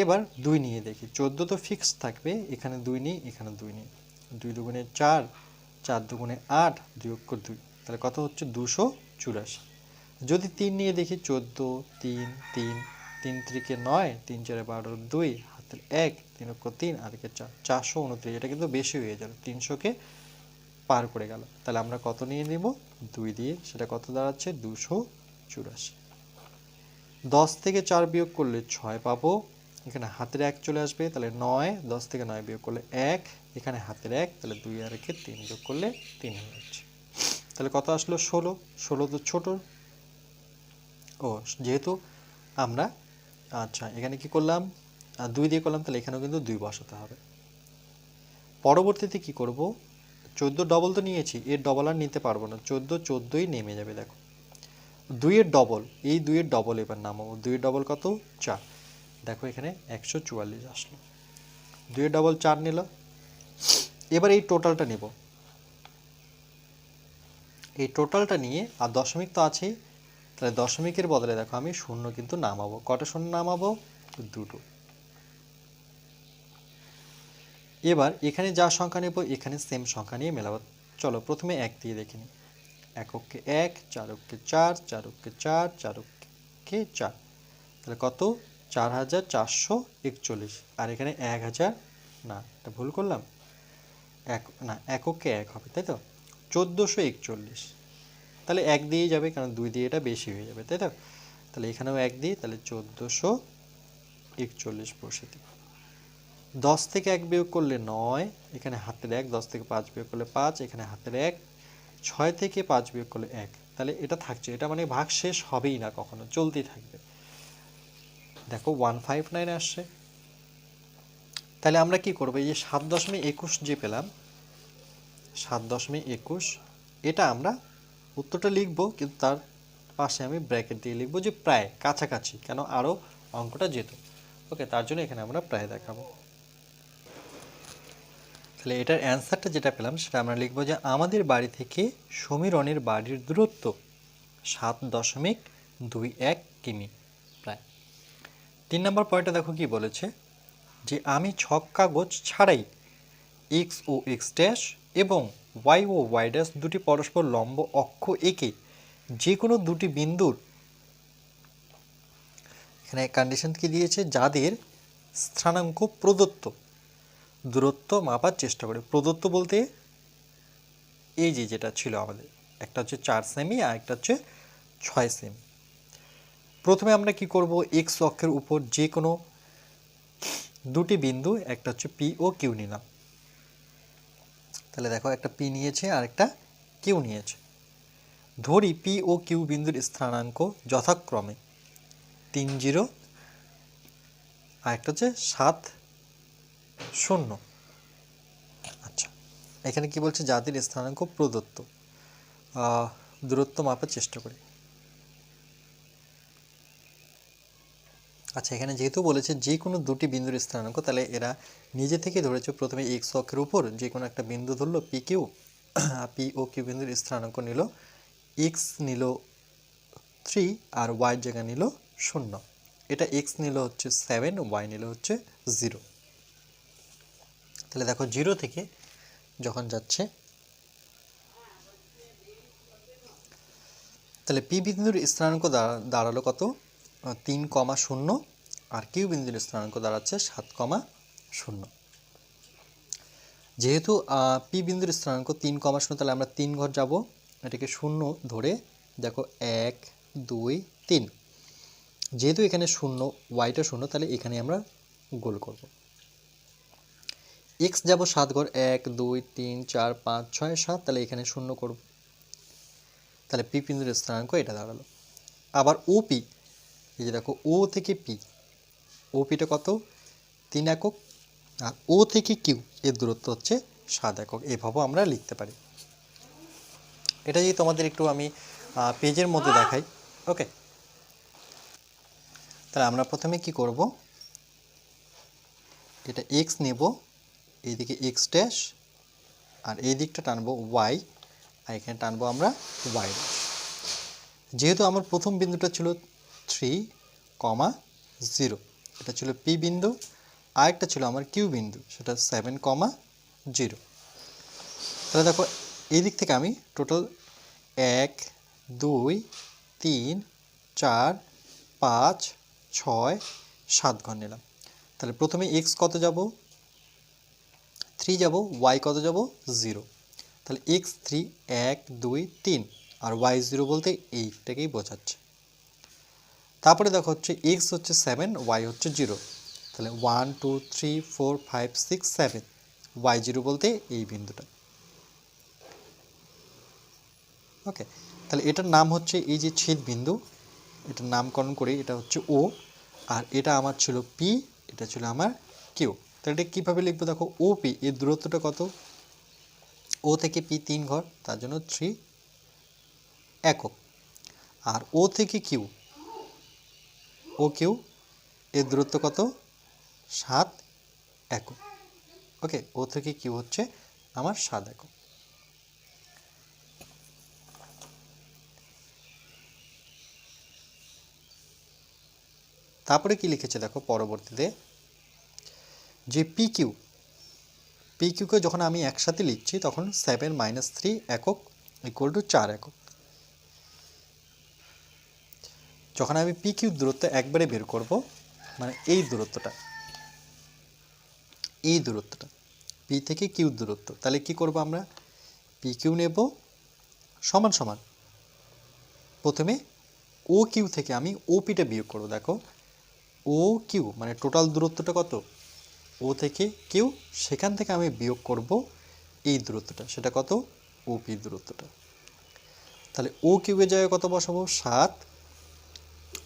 এবার 2 নিয়ে দেখি, 14 তো ফিক্স থাকবে, এখানে 2 নিই, এখানে 2 নিই। 2 দুগুণে 4, 4 দুগুণে 8, 2 অক্ষর 2, তাহলে কত হচ্ছে? 284। যদি 3 নিয়ে দেখি, 14 3 3, 3 3 9, 3 4 12 2, হাতের 1, 3 অক্ষর 3, আর একে 4, 429। এটা কিন্তু বেশি হয়ে যাবে, 300-কে পার করে গেল। তাহলে আমরা কত নিয়ে নিব? 2 দিয়ে, সেটা কত দাঁড়াচ্ছে? 284। 10 থেকে 4 বিয়োগ করলে 6 পাবো, এখানে হাতের 1 চলে আসবে, তাহলে 9, 10 থেকে 9 বিয়োগ করলে 1, এখানে হাতের 1, তাহলে 2 আর 1 3 যোগ করলে 3 হয়ে যাচ্ছে। তাহলে কত আসলো? 16। 16 তো ছোট, ও যেহেতু আমরা, আচ্ছা এখানে কি করলাম? 2 দিয়ে করলাম, তাহলে এখানেও কিন্তু 2 বসাতে হবে। পরবর্তীতে কি করব? 14 ডবল তো নিয়েছি, এর ডবল আর নিতে পারবো না, 14 14ই নেমে যাবে। দেখো 2 এর ডবল, এই 2 এর ডবল এবার নামাবো। 2 এর ডবল কত? 4। দেখো এখানে 144 আসলো। 2 এর ডবল 4 নিল। এবার এই টোটালটা নেব, এই টোটালটা নিয়ে, আর দশমিক তো আছেই, তাহলে দশমিকের বদলে দেখো আমি শূন্য কিন্তু নামাবো। কটা শূন্য নামাবো? 2টো। এবার এখানে যা সংখ্যা নেব এখানে সেম সংখ্যা নিয়ে মেলাবো। চলো প্রথমে 1 দিয়ে দেখে নিই। এককে 1, 4 অক্ষে 4, 4 অক্ষে 4, 4 অক্ষে 4, তাহলে কত? 4441। আর এখানে 1000, না এটা ভুল করলাম, না এককে 1 হবে, তাই তো? 1441, তাহলে 1 দিয়েই যাবে, কারণ 2 দিয়ে এটা বেশি হয়ে যাবে, তাই তো? তাহলে এখানেও 1 দিই, তাহলে 1441 বসে দিই। 10 থেকে 1 বিয়োগ করলে 9, এখানে হাতের 1, 10 থেকে 5 বিয়োগ করলে 5, এখানে হাতের 1, 6 থেকে 5 বিয়োগ করলে 1, তাহলে এটা থাকছে, এটা মানে ভাগ শেষ হবেই না, কখনো চলতেই থাকবে। দেখো 159 আসছে। তাহলে আমরা কি করবো? এই যে 7.21 যে পেলাম, 7.21। এটা আমরা উত্তরটা লিখব, কিন্তু তার পাশে আমি ব্র্যাকেট দিয়ে লিখব যে প্রায় কাছাকাছি, কেন আরও অঙ্কটা যেত। ওকে, তার জন্য এখানে আমরা প্রায় দেখাবো। তাহলে এটার অ্যান্সারটা যেটা পেলাম সেটা আমরা লিখব যে আমাদের বাড়ি থেকে সমীরনের বাড়ির দূরত্ব 7.21 কিমি প্রায়। 3 নম্বর পয়েন্টটা দেখো কি বলেছে, যে আমি ছক কাগজ ছাড়াই এক্স ও এক্স ড্যাশ এবং ওয়াই ও ওয়াই ড্যাশ দুটি পরস্পর লম্ব অক্ষ এঁকে যে কোনো দুটি বিন্দুর, এখানে কন্ডিশন কি দিয়েছে, যাদের স্থানাঙ্ক প্রদত্ত দূরত্ব মাপার চেষ্টা করে। প্রদত্ত বলতে এই যে যেটা ছিল আমাদের, একটা হচ্ছে 4 সেমি আর একটা হচ্ছে 6 সেমি। প্রথমে আমরা কি করব, এক্স অক্ষের উপর যে কোনো দুটি বিন্দু, একটা হচ্ছে পি ও কিউ নিলাম। তাহলে দেখো একটা পি নিয়েছে আর একটা কিউ নিয়েছে। ধরি পি ও কিউ বিন্দুর স্থানাঙ্ক যথাক্রমে 30 আর একটা হচ্ছে 70। আচ্ছা, এখানে কি বলছে, যাদের স্থানাঙ্ক প্রদত্ত দূরত্ব মাপার চেষ্টা করি। আচ্ছা, এখানে যেহেতু বলেছে যে কোনো দুটি বিন্দুর স্থানাঙ্ক, তাহলে এরা নিজে থেকে ধরেছে প্রথমে এক্স অক্ষের উপর যে কোনো একটা বিন্দু ধরলো P Q, P O Q বিন্দুর স্থানাঙ্ক নিল, এক্স নিল 3 আর ওয়াই জায়গা নিল 0। এটা এক্স নিল হচ্ছে 7, ওয়াই নিল হচ্ছে 0। তাহলে দেখো 0 থেকে যখন যাচ্ছে, তাহলে পি বিন্দুর স্থানাঙ্ক দাঁড়ালো কত, 3,0 আর কিউ বিন্দুর স্থানাঙ্ক দাঁড়াচ্ছে 7,0। যেহেতু পি বিন্দুর স্থানাঙ্ক 3,0, তাহলে আমরা 3 ঘর যাব, এটাকে 0 ধরে দেখো 1 2 3। যেহেতু এখানে 0, ওয়াইটা 0, তাহলে এখানে আমরা গোল করব। এক্স যাব 7 ঘর, 1 2 3 4 5 6 7, তাহলে এখানে 0 করব। তাহলে পি বিন্দুর স্থানাঙ্ক এটা দাঁড়ালো। আবার ওপি, এই যে দেখো ও থেকে পি, ওপিটা কত, 3 একক, আর ও থেকে কিউ এর দূরত্ব হচ্ছে 7 একক। এভাবেও আমরা লিখতে পারি। এটা যদি তোমাদের একটু আমি পেজের মধ্যে দেখাই। ওকে, তাহলে আমরা প্রথমে কি করব, এটা এক্স নেব, এইদিকে এক্স ড্যাশ, আর এই দিকটা টানবো ওয়াই, আর এখানে টানবো আমরা ওয়াই ড্যাশ। যেহেতু আমার প্রথম বিন্দুটা ছিল 3,0, এটা ছিল পি বিন্দু, আরেকটা ছিল আমার কিউ বিন্দু, সেটা 7,0। তাহলে দেখো এই দিক থেকে আমি টোটাল 1 2 3 4 5 6 7 ঘর নিলাম। তাহলে প্রথমে এক্স কত যাব, 3 যাব, ওয়াই কত যাব, 0। তাহলে এক্স 3 1 2 3 আর ওয়াই 0 বলতে এইটাকেই বোঝাচ্ছে। তারপরে দেখো হচ্ছে এক্স হচ্ছে 7, ওয়াই হচ্ছে 0। তাহলে 1 2 3 4 5 6 7, ওয়াই 0 বলতে এই বিন্দুটা। ওকে, তাহলে এটার নাম হচ্ছে, এই যে ছেদ বিন্দু, এটার নামকরণ করি, এটা হচ্ছে ও, আর এটা আমার ছিল পি, এটা ছিল আমার কিউ। তাহলে এটা কীভাবে লিখবো, দেখো ও পি এর দূরত্বটা কত, ও থেকে পি 3 ঘর, তার জন্য 3 একক। আর ও থেকে কিউ, ও কিউ এর দূরত্ব কত, 7 একক। ওকে, ও থেকে কিউ হচ্ছে আমার 7 একক। তারপরে কি লিখেছে দেখো পরবর্তীতে, যে পি কিউকে যখন আমি একসাথে লিখছি তখন 7 - 3 একক ইকুয়াল টু 4 একক। যখন আমি পি কিউ দূরত্ব একবারে বের করব, মানে এই দূরত্বটা পি থেকে কিউ দূরত্ব, তাহলে কি করব, আমরা পি কিউ নেব সমান সমান, প্রথমে ও কিউ থেকে আমি ওপিটা বিয়োগ করব। দেখো ও কিউ মানে টোটাল দূরত্বটা কত, ও থেকে কিউ, সেখান থেকে আমি বিয়োগ করব এই দূরত্বটা, সেটা কত, ওপি দূরত্বটা। তাহলে ও কিউবের জায়গায় কত বসাবো, 7,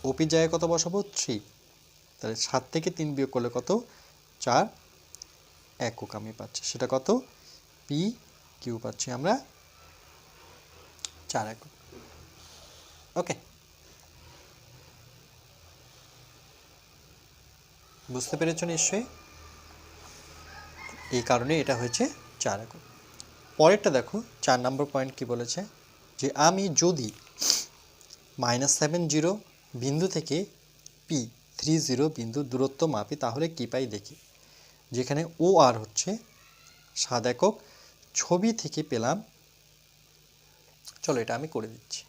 ওপির জায়গায় কত বসাবো, 3। তাহলে 7 থেকে 3 বিয়োগ করলে কত, 4 একক আমি পাচ্ছি, সেটা কত, পি কিউ পাচ্ছি আমরা 4 একক। ওকে, বুঝতে পেরেছ নিশ্চয়ই? এই কারণে এটা হয়েছে 4 একক। পরেরটা দেখো, 4 নম্বর পয়েন্ট কি বলেছে, যে আমি যদি -70 বিন্দু থেকে P30 বিন্দু দূরত্ব মাপি তাহলে কি পাই দেখি। যেখানে ও আর হচ্ছে 7 একক, ছবি থেকে পেলাম, চলো এটা আমি করে দিচ্ছি।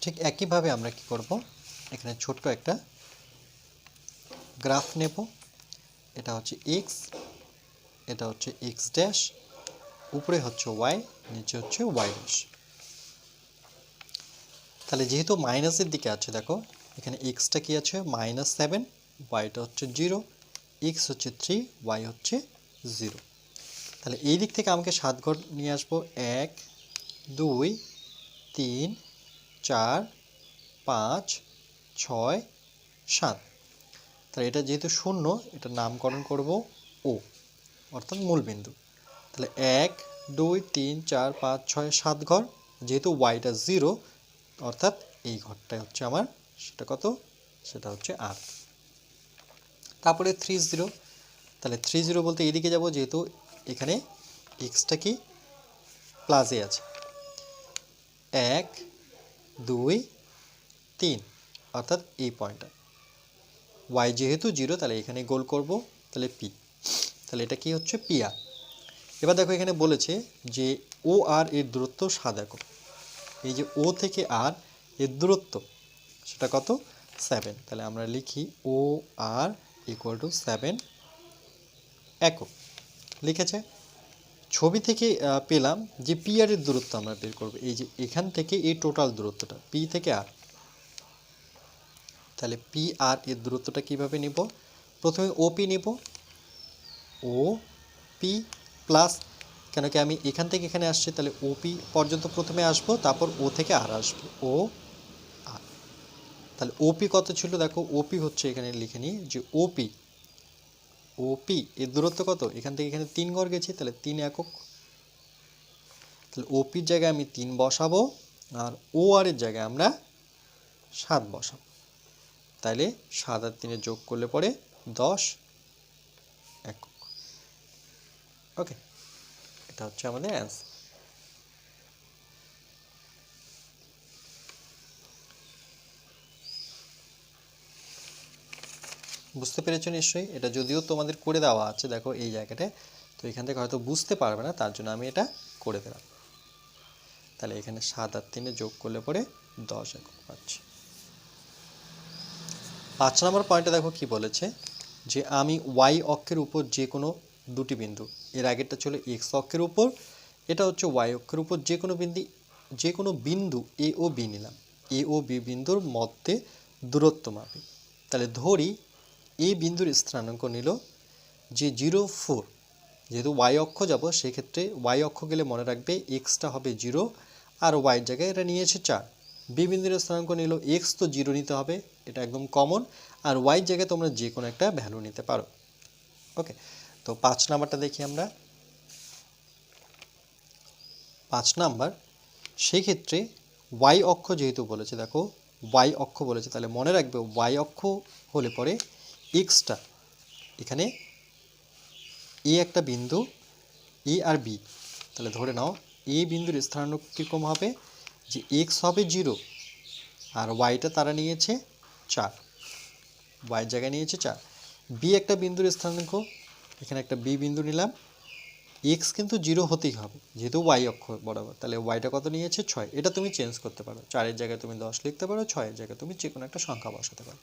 ঠিক একইভাবে আমরা কি করব, এখানে ছোট্ট একটা গ্রাফ নেব। এটা হচ্ছে এক্স, এটা হচ্ছে এক্স ড্যাশ, উপরে হচ্ছে ওয়াই, নিচে হচ্ছে ওয়াই ড্যাশ। তাহলে যেহেতু মাইনাসের দিকে আছে, দেখো এখানে এক্সটা কি আছে -7, ওয়াইটা হচ্ছে 0, এক্স হচ্ছে 3, ওয়াই হচ্ছে 0। তাহলে এই দিক থেকে আমাকে 7 ঘর নিয়ে আসবো, 1 2 3 4 5 6 7। তাহলে এটা যেহেতু শূন্য, এটা নামকরণ করব ও, অর্থাৎ মূলবিন্দু। তাহলে 1 2 3 4 5 6 7 ঘর, যেহেতু ওয়াইটা 0 অর্থাৎ এই ঘরটাই হচ্ছে আমার, সেটা কত, সেটা হচ্ছে 8। তারপরে 30, তাহলে 30 বলতে এইদিকে যাব, যেহেতু এখানে এক্সটা কি প্লাসে আছে, 1 2 3 অর্থাৎ এই পয়েন্টটা। ওয়াই যেহেতু 0 তাহলে এখানে গোল করব, তাহলে পি, তাহলে এটা কি হচ্ছে পি আর। এবার দেখো এখানে বলেছে যে ও আর এর দূরত্ব 7 একক। এই যে ও থেকে আর এর দূরত্ব সেটা কত, 7। তাহলে আমরা লিখি ও আর ইকুয়াল টু 7 একক। লিখেছে। ছবি থেকে পেলাম যে পি আর এর দূরত্ব আমরা বের করব, এই যে এখান থেকে এই টোটাল দূরত্বটা পি থেকে আর। তাহলে পি আর এর দূরত্বটা কিভাবে নিব, প্রথমে ওপি নিব, ও পি প্লাস, কেন কি আমি এখান থেকে এখানে আসছি, তাহলে ওপি পর্যন্ত প্রথমে আসবো, তারপর ও থেকে আর আসবো, ও আর। তাহলে ওপি কত ছিল, দেখো ওপি হচ্ছে, এখানে লিখে নিই যে ওপি, ওপি এর দূরত্ব কত, এখান থেকে এখানে 3 ঘর গেছি, তাহলে 3 একক। তাহলে ওপির জায়গায় আমি 3 বসাবো, আর ও আর এর জায়গায় আমরা 7 বসাবো। তাহলে 7 আর 3 যোগ করলে পরে 10 একক। ওকে, এটা হচ্ছে আমাদের অ্যান্সার। বুঝতে পেরেছো নিশ্চয়ই? এটা যদিও তোমাদের করে দেওয়া আছে, দেখো এই জায়গাটায়, তো এখান থেকে হয়তো বুঝতে পারবে না, তার জন্য আমি এটা করে দিলাম। তাহলে এখানে 7 আর 3 যোগ করলে পরে 10 একক পাচ্ছি। 5 নম্বর পয়েন্টে দেখো কি বলেছে, যে আমি ওয়াই অক্ষের উপর যে কোনো দুটি বিন্দু, এর আগেরটা ছিল এক্স অক্ষের উপর, এটা হচ্ছে ওয়াই অক্ষের উপর যে কোনো বিন্দু এ ও বি নিলাম, এ ও বি বিন্দুর মধ্যে দূরত্ব মাপি। তাহলে ধরি এই বিন্দুর স্থানাঙ্ক নিল যে 0 4, যেহেতু ওয়াই অক্ষ যাব সেক্ষেত্রে ওয়াই অক্ষ গেলে মনে রাখবে এক্সটা হবে 0 আর ওয়াইয়ের জায়গায় এটা নিয়েছে 4। বি বিন্দুর স্থানাঙ্ক নিল এক্স, তো 0 নিতে হবে, এটা একদম কমন, আর ওয়াইয়ের জায়গায় তোমরা যে কোনো একটা ভ্যালু নিতে পারো। ওকে, তো 5 নাম্বারটা দেখি আমরা। 5 নাম্বার, সেই ক্ষেত্রে ওয়াই অক্ষ যেহেতু বলেছে, দেখো ওয়াই অক্ষ বলেছে, তাহলে মনে রাখবে ওয়াই অক্ষ হলে পরে এক্সটা এখানে এ একটা বিন্দু, এ আর বি, তাহলে ধরে নাও এ বিন্দুর স্থানাঙ্ক কীরকম হবে, যে এক্স হবে 0 আর ওয়াইটা তারা নিয়েছে 4, ওয়াইয়ের জায়গায় নিয়েছে 4। বি একটা বিন্দুর স্থানাঙ্ক, এখানে একটা বি বিন্দু নিলাম, এক্স কিন্তু 0 হতেই হবে যেহেতু ওয়াই অক্ষ বরাবর, তাহলে ওয়াইটা কত নিয়েছে 6। এটা তুমি চেঞ্জ করতে পারো, 4-এর জায়গায় তুমি 10 লিখতে পারো, 6-এর জায়গায় তুমি যে কোনো একটা সংখ্যা বসাতে পারো।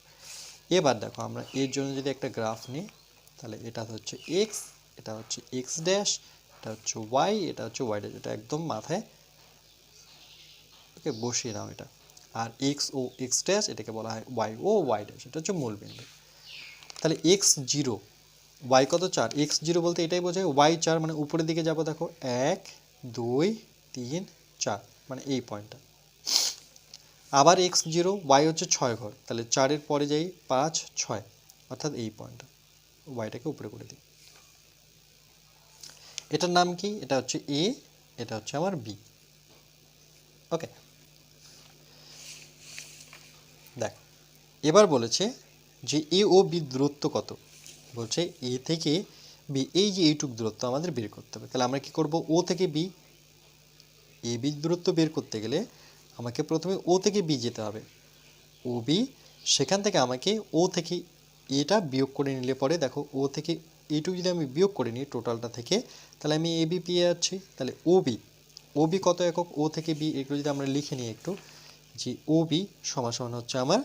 এবার দেখো আমরা এর জন্য যদি একটা গ্রাফ নিই, তাহলে এটা হচ্ছে এক্স, এটা হচ্ছে এক্স ড্যাশ, এটা হচ্ছে ওয়াই, এটা হচ্ছে ওয়াই ড্যাশ, এটা একদম মাথায় ওকে বসিয়ে নাও এটা। আর এক্স ও এক্স ড্যাশ এটাকে বলা হয় ওয়াই ও ওয়াই ড্যাশ, এটা হচ্ছে মূল বিন্দু। তাহলে এক্স 0, ওয়াই কত 4, এক্স 0 বলতে এটাই বোঝায় ওয়াই 4, মানে উপরের দিকে যাব, দেখো 1 2 3 4, মানে এই পয়েন্টটা। আবার এক্স 0, ওয়াই হচ্ছে 6 ঘর, তাহলে 4-এর পরে যাই 5 6, অর্থাৎ এই পয়েন্টটা, ওয়াইটাকে উপরে করে দিই। এটার নাম কি? এটা হচ্ছে এ, এটা হচ্ছে আমার বি। ওকে, দেখ এবার বলেছে যে এ ও বি দূরত্ব কত। বলছে এ থেকে বি, এই যে এইটুক দূরত্ব আমাদের বের করতে হবে। তাহলে আমরা কি করব? ও থেকে বি, এ বি দূরত্ব বের করতে গেলে আমাকে প্রথমে ও থেকে বি যেতে হবে, ও বি। সেখান থেকে আমাকে ও থেকে এটা বিয়োগ করে নিলে পরে দেখো ও থেকে এইটুকু যদি আমি বিয়োগ করে নিই টোটালটা থেকে, তাহলে আমি এ বি পেয়ে যাচ্ছি। তাহলে ও বি, ও বি কত একক? ও থেকে বি, এগুলো যদি আমরা লিখে নিই একটু, যে ও বি সমান সমান হচ্ছে আমার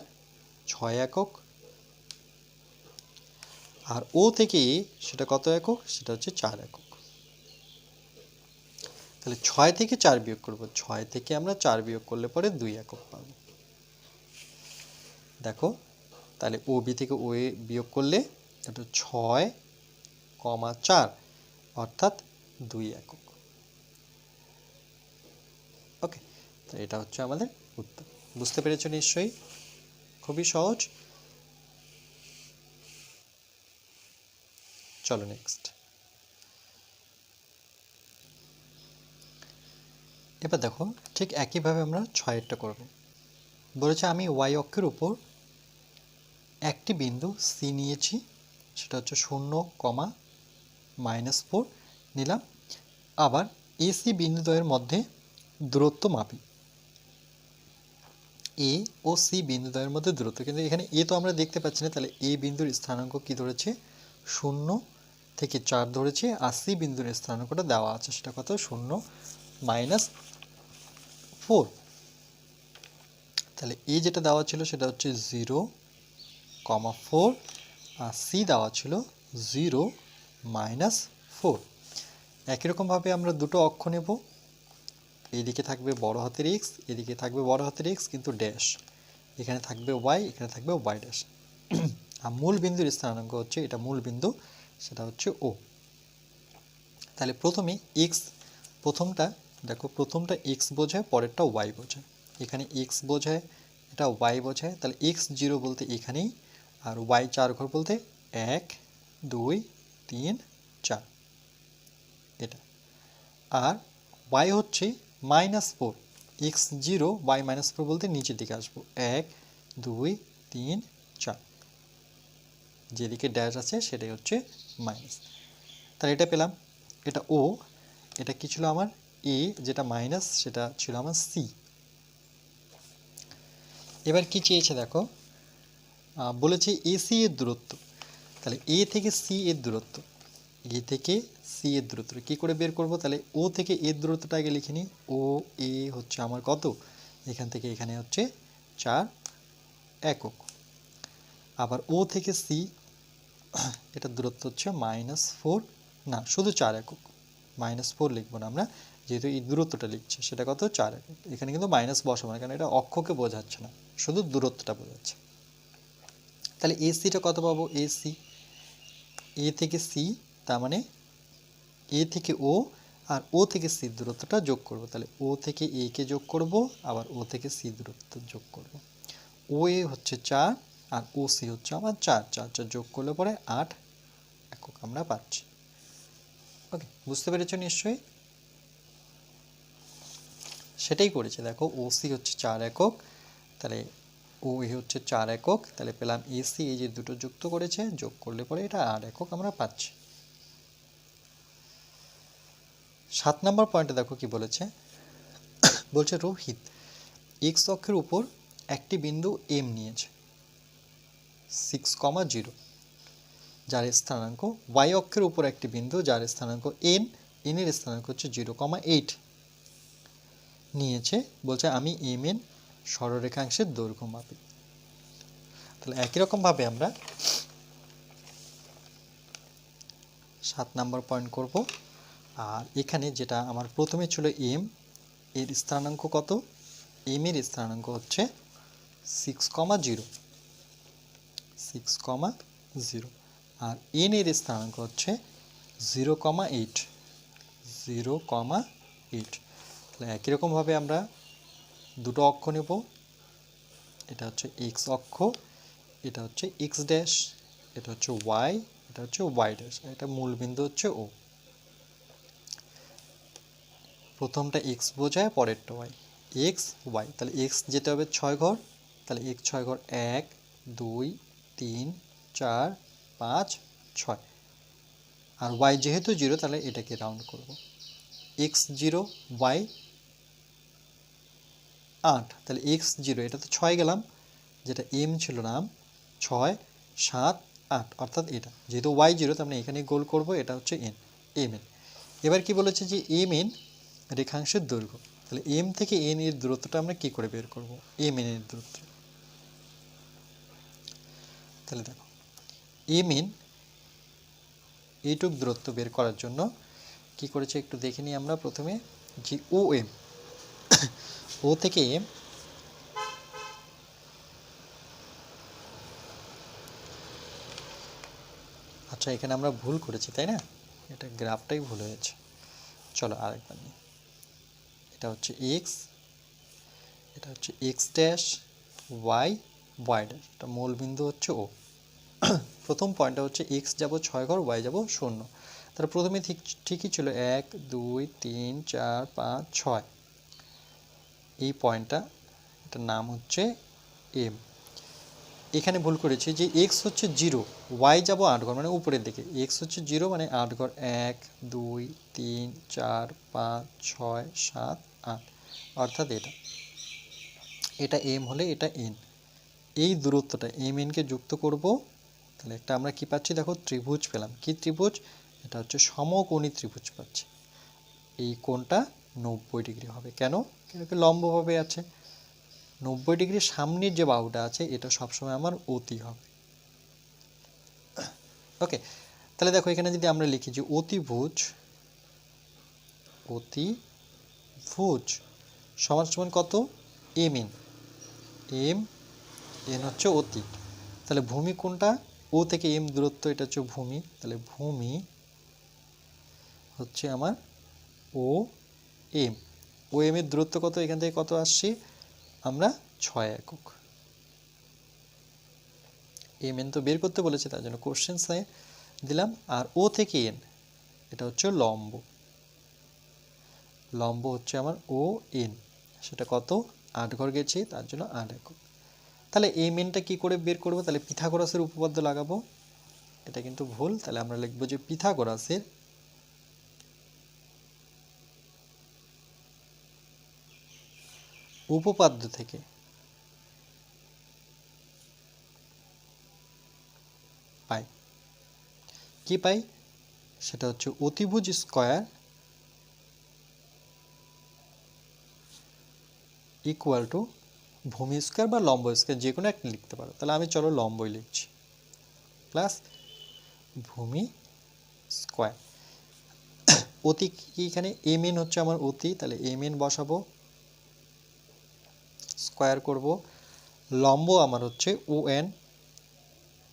6 একক, আর ও থেকে এ সেটা কত একক? সেটা হচ্ছে 4 একক। তাহলে 6 থেকে 4 বিয়োগ করব, 6 থেকে আমরা 4 বিয়োগ করলে পরে 2 একক পাবো। দেখো তাহলে ও বি থেকে ও এ বিয়োগ করলে এটা 6,4 অর্থাৎ 2 একক। ওকে, তো এটা হচ্ছে আমাদের উত্তর। বুঝতে পেরেছো নিশ্চয়ই? খুবই সহজ। চলো নেক্সট। এবার দেখো ঠিক একইভাবে আমরা 6এরটা করব। বলেছে আমি ওয়াই অক্ষের উপর একটি বিন্দু সি নিয়েছি, সেটা হচ্ছে 0,-4 নিলাম। আবার এসি বিন্দুদ্বয়ের মধ্যে দূরত্ব মাপি। এ ও সি বিন্দুদ্বয়ের মধ্যে দূরত্ব, কিন্তু এখানে এ তো আমরা দেখতে পাচ্ছি না, তাহলে এ বিন্দুর স্থানাঙ্ক কি ধরেছে? 0 থেকে 4 ধরেছে, আর সি বিন্দুর স্থানাঙ্কটা দেওয়া আছে, সেটা কত? 0-4। তাহলে এ যেটা দেওয়া ছিল সেটা হচ্ছে 0,4, আর সি দেওয়া ছিল 0-4। একই রকমভাবে আমরা দুটো অক্ষ নেব, এইদিকে থাকবে বড় হাতের এক্স, এদিকে থাকবে বড় হাতের এক্স কিন্তু ড্যাশ, এখানে থাকবে ওয়াই, এখানে থাকবে ওয়াই ড্যাশ। আর মূল বিন্দুর স্থানাঙ্ক হচ্ছে, এটা মূল বিন্দু, সেটা হচ্ছে ও। তাহলে প্রথমে এক্স, প্রথমটা দেখো, প্রথমটা এক্স বোঝায়, পরেরটা ওয়াই বোঝায়। এখানে এক্স বোঝায়, এটা ওয়াই বোঝায়। তাহলে এক্স 0 বলতে এখানেই, আর ওয়াই 4 ঘর বলতে 1, 2, 3, 4 এটা। আর ওয়াই হচ্ছে -4, এক্স 0, ওয়াই -4 বলতে নিচের দিকে আসবো, 1, 2, 3, 4, যেদিকে ড্যাশ আছে সেটাই হচ্ছে মাইনাস। তাহলে এটা পেলাম, এটা ও, এটা কি ছিল আমার? এ, যেটা মাইনাস সেটা ছিল আমার সি। এবার কি চেয়েছে দেখো, বলেছে এসি এর দূরত্ব। তাহলে এ থেকে সি এর দূরত্ব, এ থেকে সি এর দূরত্ব কী করে বের করব? তাহলে ও থেকে এর দূরত্বটা আগে লিখে নিই। ও এ হচ্ছে আমার কত? এখান থেকে এখানে হচ্ছে 4 একক। আবার ও থেকে সি, এটার দূরত্ব হচ্ছে -4, না শুধু 4 একক, -4 লিখবো না আমরা, যেহেতু এই দূরত্বটা লিখছে, সেটা কত? 4 একক। এখানে কিন্তু মাইনাস বসাবো না, কারণ এটা অক্ষকে বোঝাচ্ছে না, শুধু দূরত্বটা বোঝাচ্ছে। তাহলে এসিটা কত পাবো? এসি, এ থেকে সি, তার মানে এ থেকে ও, আর ও থেকে সি দূরত্বটা যোগ করব। তাহলে ও থেকে এ কে যোগ করব, আবার ও থেকে সি দূরত্ব যোগ করব। ও এ হচ্ছে 4, আর ও সি হচ্ছে আমার 4, 4 যোগ করলে পরে 8 একক আমরা পাচ্ছি। ওকে, বুঝতে পেরেছো নিশ্চয়ই? সেটাই করেছে দেখো, ও সি হচ্ছে 4 একক, তাহলে ও এ হচ্ছে 4 একক, তাহলে পেলাম এসি, এই যে দুটো যুক্ত করেছে, যোগ করলে পরে এটা 8 একক আমরা পাচ্ছি। 7 নম্বর পয়েন্টে দেখো কি বলেছে। বলছে রোহিত এক্স অক্ষের উপর একটি বিন্দু এম নিয়েছে 6,0, যার স্থানাঙ্ক ওয়াই অক্ষের উপর একটি বিন্দু যার স্থানাঙ্ক এন, এন এর স্থানাঙ্ক হচ্ছে 0,8 নিয়েছে। বলছে আমি এম এন সরলরেখাংশের দৈর্ঘ্য মাপি। তাহলে একই রকমভাবে আমরা 7 নম্বর পয়েন্ট করব। আর এখানে যেটা আমার প্রথমে ছিল এম, এর স্থানাঙ্ক কত? এম এর স্থানাঙ্ক হচ্ছে 6,0, 6,0, আর এন এর স্থানাঙ্ক হচ্ছে 0,8, 0,8। তাহলে একই রকমভাবে আমরা দুটো অক্ষ নেব, এটা হচ্ছে এক্স অক্ষ, এটা হচ্ছে এক্স ড্যাশ, এটা হচ্ছে ওয়াই, এটা হচ্ছে ওয়াই ড্যাশ, এটা মূল বিন্দু হচ্ছে ও। প্রথমটা এক্স বোঝায়, পরেরটা ওয়াই, এক্স ওয়াই। তাহলে এক্স যেতে হবে 6 ঘর, তাহলে এক্স 6 ঘর 1 2 3 4 5 6। আর ওয়াই যেহেতু 0 তাহলে এটাকে রাউন্ড করব, এক্স 0 ওয়াই 8, তাহলে এক্স 0 এটা তো 6 গেলাম, যেটা এম ছিল নাম 6 7 8, অর্থাৎ এটা যেহেতু ওয়াই 0 তার মানে এখানে গোল করব, এটা হচ্ছে এন, এম এন। এবার কি বলেছে যে এম এন রেখাংশের দৈর্ঘ্য, তাহলে এম থেকে এন এর দূরত্বটা আমরা কি করে বের করব, এম এন এর দূরত্ব। তাহলে দেখো এম এন এইটুক দূরত্ব বের করার জন্য কি করেছে একটু দেখে নিই আমরা প্রথমে, যে ও এম, ও থেকে এম, আচ্ছা এখানে আমরা ভুল করেছি তাই না, এটা গ্রাফটাই ভুল হয়েছে, চলো আরেকবার নিই। এটা হচ্ছে এক্স, এটা হচ্ছে X dash, Y Y dash, এটা মূল বিন্দু হচ্ছে ও। প্রথম পয়েন্টটা হচ্ছে এক্স যাব 6 ঘর, ওয়াই যাব 0, তার প্রথমে ঠিকই ছিল 1 2 3 4 5 6, এই পয়েন্টটা, এটার নাম হচ্ছে এম। এখানে ভুল করেছি যে এক্স হচ্ছে 0, ওয়াই যাব 8 ঘর মানে উপরের দিকে, এক্স হচ্ছে 0 মানে 8 ঘর 1 2 3 4 5 6 7 8, অর্থাৎ এটা, এটা এম হলে এটা এন, এই দূরত্বটা এম এনকে যুক্ত করব, তাহলে একটা আমরা কি পাচ্ছি দেখো, ত্রিভুজ পেলাম। কি ত্রিভুজ, এটা হচ্ছে সমকোণী ত্রিভুজ পাচ্ছি। এই কোণটা 90 ডিগ্রি হবে, কেন, কেন কি লম্বভাবে আছে, 90 ডিগ্রির সামনের যে বাহুটা আছে এটা সবসময় আমার অতি হবে। ওকে, তাহলে দেখো এখানে যদি আমরা লিখি যে অতিভুজ, অতিভুজ সমান সমান কত, এম এন, এম এন হচ্ছে অতি, তাহলে ভূমি কোনটা, ও থেকে এম দূরত্ব, এটা হচ্ছে ভূমি, তাহলে ভূমি হচ্ছে আমার ও এম, ও এম এর দূরত্ব কত, এখান থেকে কত আসছে আমরা 6 একক, এম এন তো বের করতে বলেছে তার জন্য কোশ্চেন সাইন দিলাম। আর ও থেকে এন এটা হচ্ছে লম্ব, লম্ব হচ্ছে আমার ও এন, সেটা কত 8 ঘর গেছে তার জন্য 8 একক। তাহলে এম এনটা কি করে বের করব, তাহলে পিথাগোরাসের উপপাদ্য লাগাবো, এটা কিন্তু ভুল, তাহলে আমরা লিখবো যে পিথাগোরাসের উপপাদ্য থেকে পাই, কি পাই, সেটা হচ্ছে অতিভুজ স্কয়ার ইকুয়াল টু ভূমি স্কয়ার বা লম্ব স্কয়ার, যে কোনো একটা লিখতে পারো, তাহলে আমি চলো লম্বই লিখছি, প্লাস ভূমি স্কয়ার, অতি কি এখানে এম এন হচ্ছে আমার অতি, তাহলে এম এন বসাবো, স্কয়ার করব, লম্ব আমার হচ্ছে ও এন,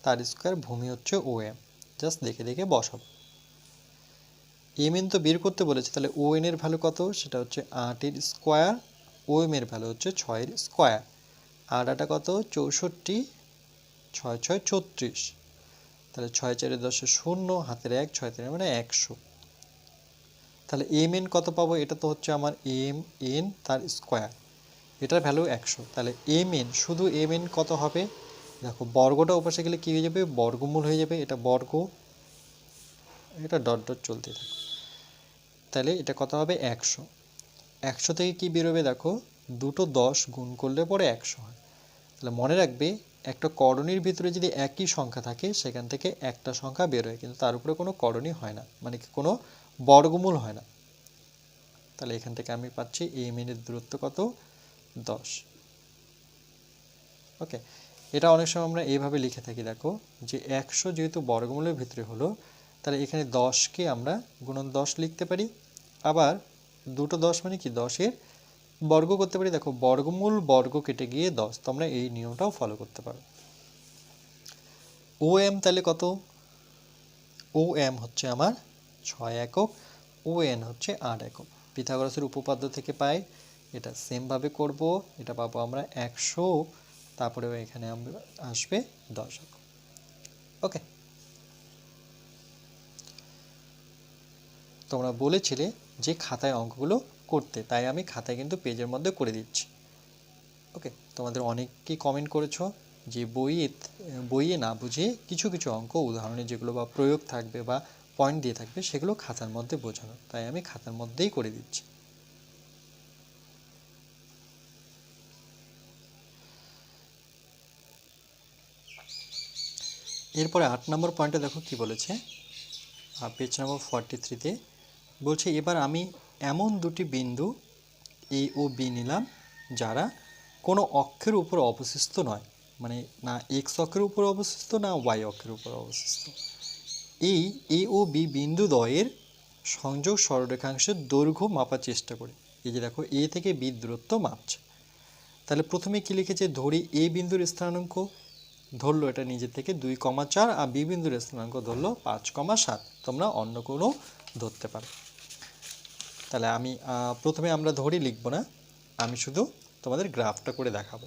তার স্কয়ার, ভূমি হচ্ছে ও এম, জাস্ট দেখে দেখে বসাবো। এম এন তো বের করতে বলেছে, তাহলে ও এন এর ভ্যালু কত, সেটা হচ্ছে 8 এর স্কয়ার, ও এম এর ভ্যালু হচ্ছে 6 এর স্কয়ার, 8 8 কত 64, 6 6 36, তাহলে 6 4 10 0, হাতের 1, 6 3 মানে 100, তাহলে এম এন কত পাবো, এটা তো হচ্ছে আমার এম এন তার স্কয়ার, এটার ভ্যালু 100, তাহলে এম এন, শুধু এম এন কত হবে, দেখো বর্গটা ওপাশে গেলে কি হয়ে যাবে, বর্গমূল হয়ে যাবে, এটা বর্গ, এটা ডট ডট চলতে থাকে, তাহলে এটা কত হবে 100, 100 থেকে কি বেরোবে দেখো, দুটো 10 গুণ করলে পরে 100 হয়, তাহলে মনে রাখবে একটা করণীর ভিতরে যদি একই সংখ্যা থাকে সেখান থেকে একটা সংখ্যা বেরোয়, কিন্তু তার উপরে কোনো করণী হয় না, মানে কোনো বর্গমূল হয় না, তাহলে এখান থেকে আমি পাচ্ছি এম এন এর দূরত্ব কত 10। ওকে, এটা অনেক সময় আমরা এইভাবে লিখে থাকি, দেখো যে 100 যেহেতু বর্গমূলের ভিতরে হলো, তাহলে এখানে 10কে আমরা গুণন 10 লিখতে পারি, আবার দুটো 10 মানে কি 10-এর বর্গ করতে পারি, দেখো বর্গমূল বর্গ কেটে গিয়ে 10, তোমরা এই নিয়মটাও ফলো করতে পারো। ও এম তাহলে কত, ও এম হচ্ছে আমার 6 একক, ও এন হচ্ছে 8 একক, পিথাগোরাসের উপপাদ্য থেকে পাই, এটা সেমভাবে করব, এটা পাবো আমরা 100, তারপরে এখানে আমরা আসবে 10 একক। ওকে, তোমরা বলেছিলে যে খাতায় অঙ্কগুলো করতে, তাই আমি খাতায় কিন্তু পেজের মধ্যে করে দিচ্ছি। ওকে, তোমাদের অনেকেই কমেন্ট করেছো যে বইয়ে না বুঝে কিছু কিছু অঙ্ক উদাহরণে যেগুলো বা প্রয়োগ থাকবে বা পয়েন্ট দিয়ে থাকবে সেগুলো খাতার মধ্যে বোঝানো, তাই আমি খাতার মধ্যেই করে দিচ্ছি। এরপরে 8 নম্বর পয়েন্টে দেখো কি বলেছে, পেজ নম্বর 43-তে বলছে, এবার আমি এমন দুটি বিন্দু এ ও বি নিলাম যারা কোনো অক্ষের উপর অবস্থিত নয়, মানে না এক্স অক্ষের উপর অবস্থিত না ওয়াই অক্ষের উপর অবস্থিত। এই এ ও বি বিন্দু দ্বয়ের সংযোগ সরলরেখাংশের দৈর্ঘ্য মাপার চেষ্টা করি। এই যে দেখো এ থেকে বি দূরত্ব মাপছে। তাহলে প্রথমে কি লিখেছে, ধরি এ বিন্দুর স্থানাঙ্ক ধরলো এটা নিজের থেকে 2,4 আর বি বিন্দুর স্থানাঙ্ক ধরলো 5,7। তোমরা অন্য কোনো ধরতে পারো। তাহলে আমি প্রথমে আমরা ধরি লিখব না, আমি শুধু তোমাদের গ্রাফটা করে দেখাবো,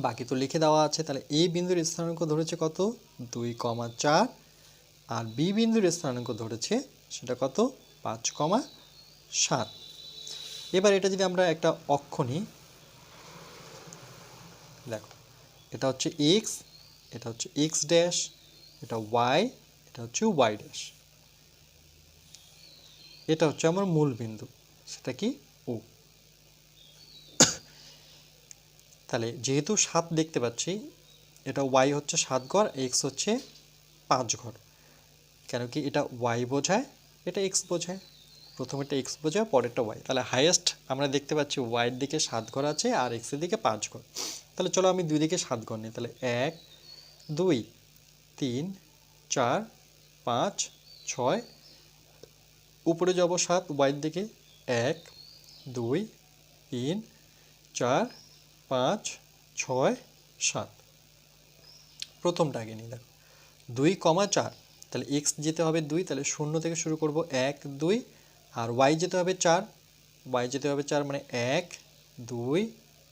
বাকি তো লিখে দেওয়া আছে। তাহলে এ বিন্দুর স্থানাঙ্ক ধরেছে কত, 2,4, আর বি বিন্দুর স্থানাঙ্ক ধরেছে সেটা কত, 5,7। এবার এটা যদি আমরা একটা অক্ষ নিই, দেখো এটা হচ্ছে এক্স, এটা হচ্ছে এক্স ড্যাশ, এটা ওয়াই, এটা হচ্ছে ওয়াই ড্যাশ, এটা হচ্ছে আমার মূল বিন্দু, সেটা কি ও। তাহলে যেহেতু 7 দেখতে পাচ্ছি, এটা ওয়াই হচ্ছে 7 ঘর, এক্স হচ্ছে 5 ঘর, কেন কি এটা ওয়াই বোঝায়, এটা এক্স বোঝায়, প্রথমেরটা এক্স বোঝায় পরেরটা ওয়াই। তাহলে হাইয়েস্ট আমরা দেখতে পাচ্ছি ওয়াইয়ের দিকে 7 ঘর আছে আর এক্সের দিকে 5 ঘর। তাহলে চলো আমি দুই দিকে 7 ঘর নিই। তাহলে 1 2 3 4 5 6, উপরে যাব 7 ওয়াইয়ের দিকে, 1 2 3 4 5 6 7। প্রথমটা আগে নিই, দেখো 2,4, তাহলে এক্স যেতে হবে 2, তাহলে 0 থেকে শুরু করব 1 2, আর ওয়াই যেতে হবে 4, ওয়াই যেতে হবে 4, মানে 1 2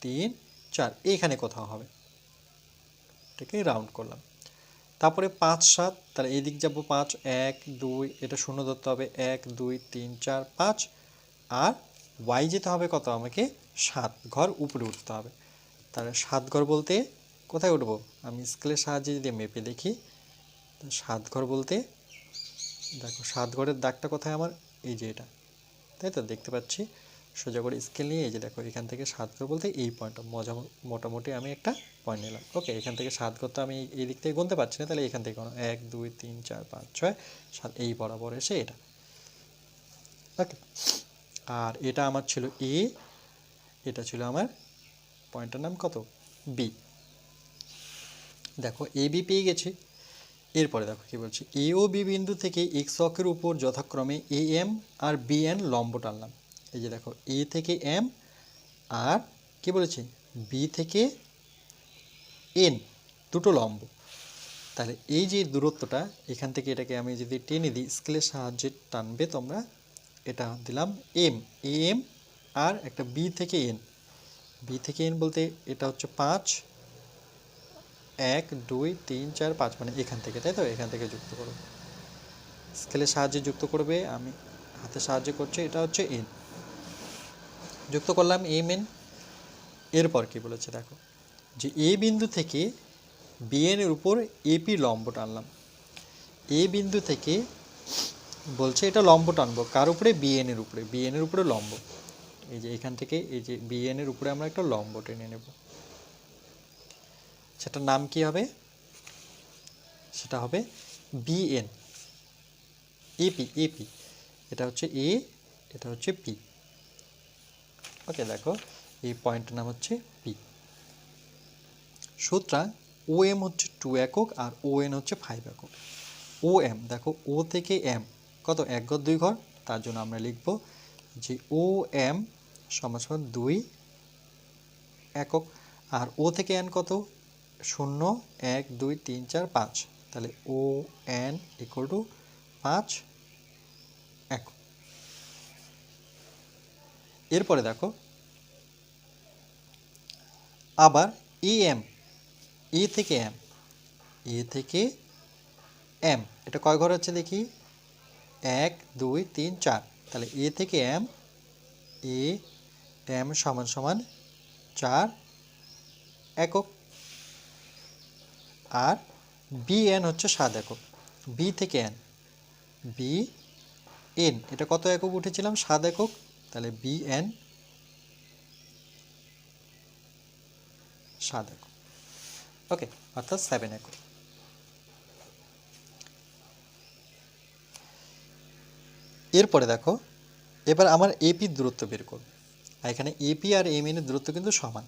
3 4, এইখানে কোথাও হবে, এটাকে রাউন্ড করলাম। তারপরে 5 7, তাহলে এই দিক যাব 5 1 2, এটা 0 ধরতে হবে, 1 2 3 4 5, আর ওয়াই যেতে হবে কত, আমাকে 7 ঘর উপরে উঠতে হবে। তাহলে 7 ঘর বলতে কোথায় উঠবো, আমি স্কেলের সাহায্যে যদি মেপে দেখি, 7 ঘর বলতে দেখো 7 ঘরের দাগটা কোথায় আমার, এই যে এটা, তাই তো দেখতে পাচ্ছি। সোজা করে স্কেল নিয়ে এই যে দেখো এখান থেকে 7 ঘর বলতে এই পয়েন্টটা মোটামুটি আমি একটা পয়েন্ট নিলাম। ওকে, এখান থেকে 7 ঘর তো আমি এই দিক থেকে গুনতে পারছি না, তাহলে এখান থেকে কোনো 1 2 3 4 5 6 7, এই বরাবর এসে এটা। ওকে, আর এটা আমার ছিল এ, এটা ছিল আমার পয়েন্টের নাম কত, বি। দেখো এ বি পেয়ে গেছি। এরপরে দেখো কি বলছি, এ ও বি বিন্দু থেকে এক্স অক্ষের উপর যথাক্রমে এ এম আর বি এন লম্ব টানলাম। এই যে দেখো এ থেকে এম আর কি বলেছি বি থেকে এন, দুটো লম্ব। তাহলে এই যে দূরত্বটা, এখান থেকে এটাকে আমি যদি টেনে দিই স্কেলের সাহায্যে টানবে তোমরা, এটা দিলাম এম, এ এম, আর একটা বি থেকে এন, বি থেকে এন বলতে এটা হচ্ছে 5 1 2 3 4 5, মানে এখান থেকে, তাই তো এখান থেকে যুক্ত করো, স্কেলের সাহায্যে যুক্ত করবে, আমি হাতের সাহায্যে করছি, এটা হচ্ছে এন, যুক্ত করলাম এম এন। এরপর কি বলেছে দেখো, যে এ বিন্দু থেকে বিএন এর উপর এপি লম্ব টানলাম। এ বিন্দু থেকে বলছে এটা লম্ব টানবো কার উপরে, বিএন এর উপরে, বিএন এর উপরে লম্ব। এই যে এখান থেকে এই যে বিএন এর উপরে আমরা একটা লম্ব টেনে নেব, সেটার নাম কি হবে, সেটা হবে বিএন, এপি, এপি, এটা হচ্ছে এ, এটা হচ্ছে পি। ওকে, দেখো এই পয়েন্টের নাম হচ্ছে পি। সুতরাং ও এম হচ্ছে 2 একক আর ও এন হচ্ছে 5 একক। ও এম দেখো ও থেকে এম কত, 1 ঘর 2 ঘর, তার জন্য আমরা লিখব যে ও এম সমান সমান 2 একক, আর ও থেকে এন কত, 0 1 2 3 4 5, তাহলে ও এন ইকুয়াল টু 5 একক। এরপরে দেখো আবার এ এম, এ থেকে এম, এ থেকে এম, এটা কয় ঘর হচ্ছে দেখি, 1 2 3 4, তাহলে এ থেকে এম এ এম সমান সমান 4 একক, আর বি এন হচ্ছে 7 একক। বি থেকে এন, বি এন এটা কত একক উঠেছিলাম? 7 একক। তাহলে বি এন 7 একক, ওকে, অর্থাৎ 7 একক। এরপরে দেখো, এবার আমার এপি দূরত্ব বের করব। আর এখানে এপি আর এম এর দূরত্ব কিন্তু সমান,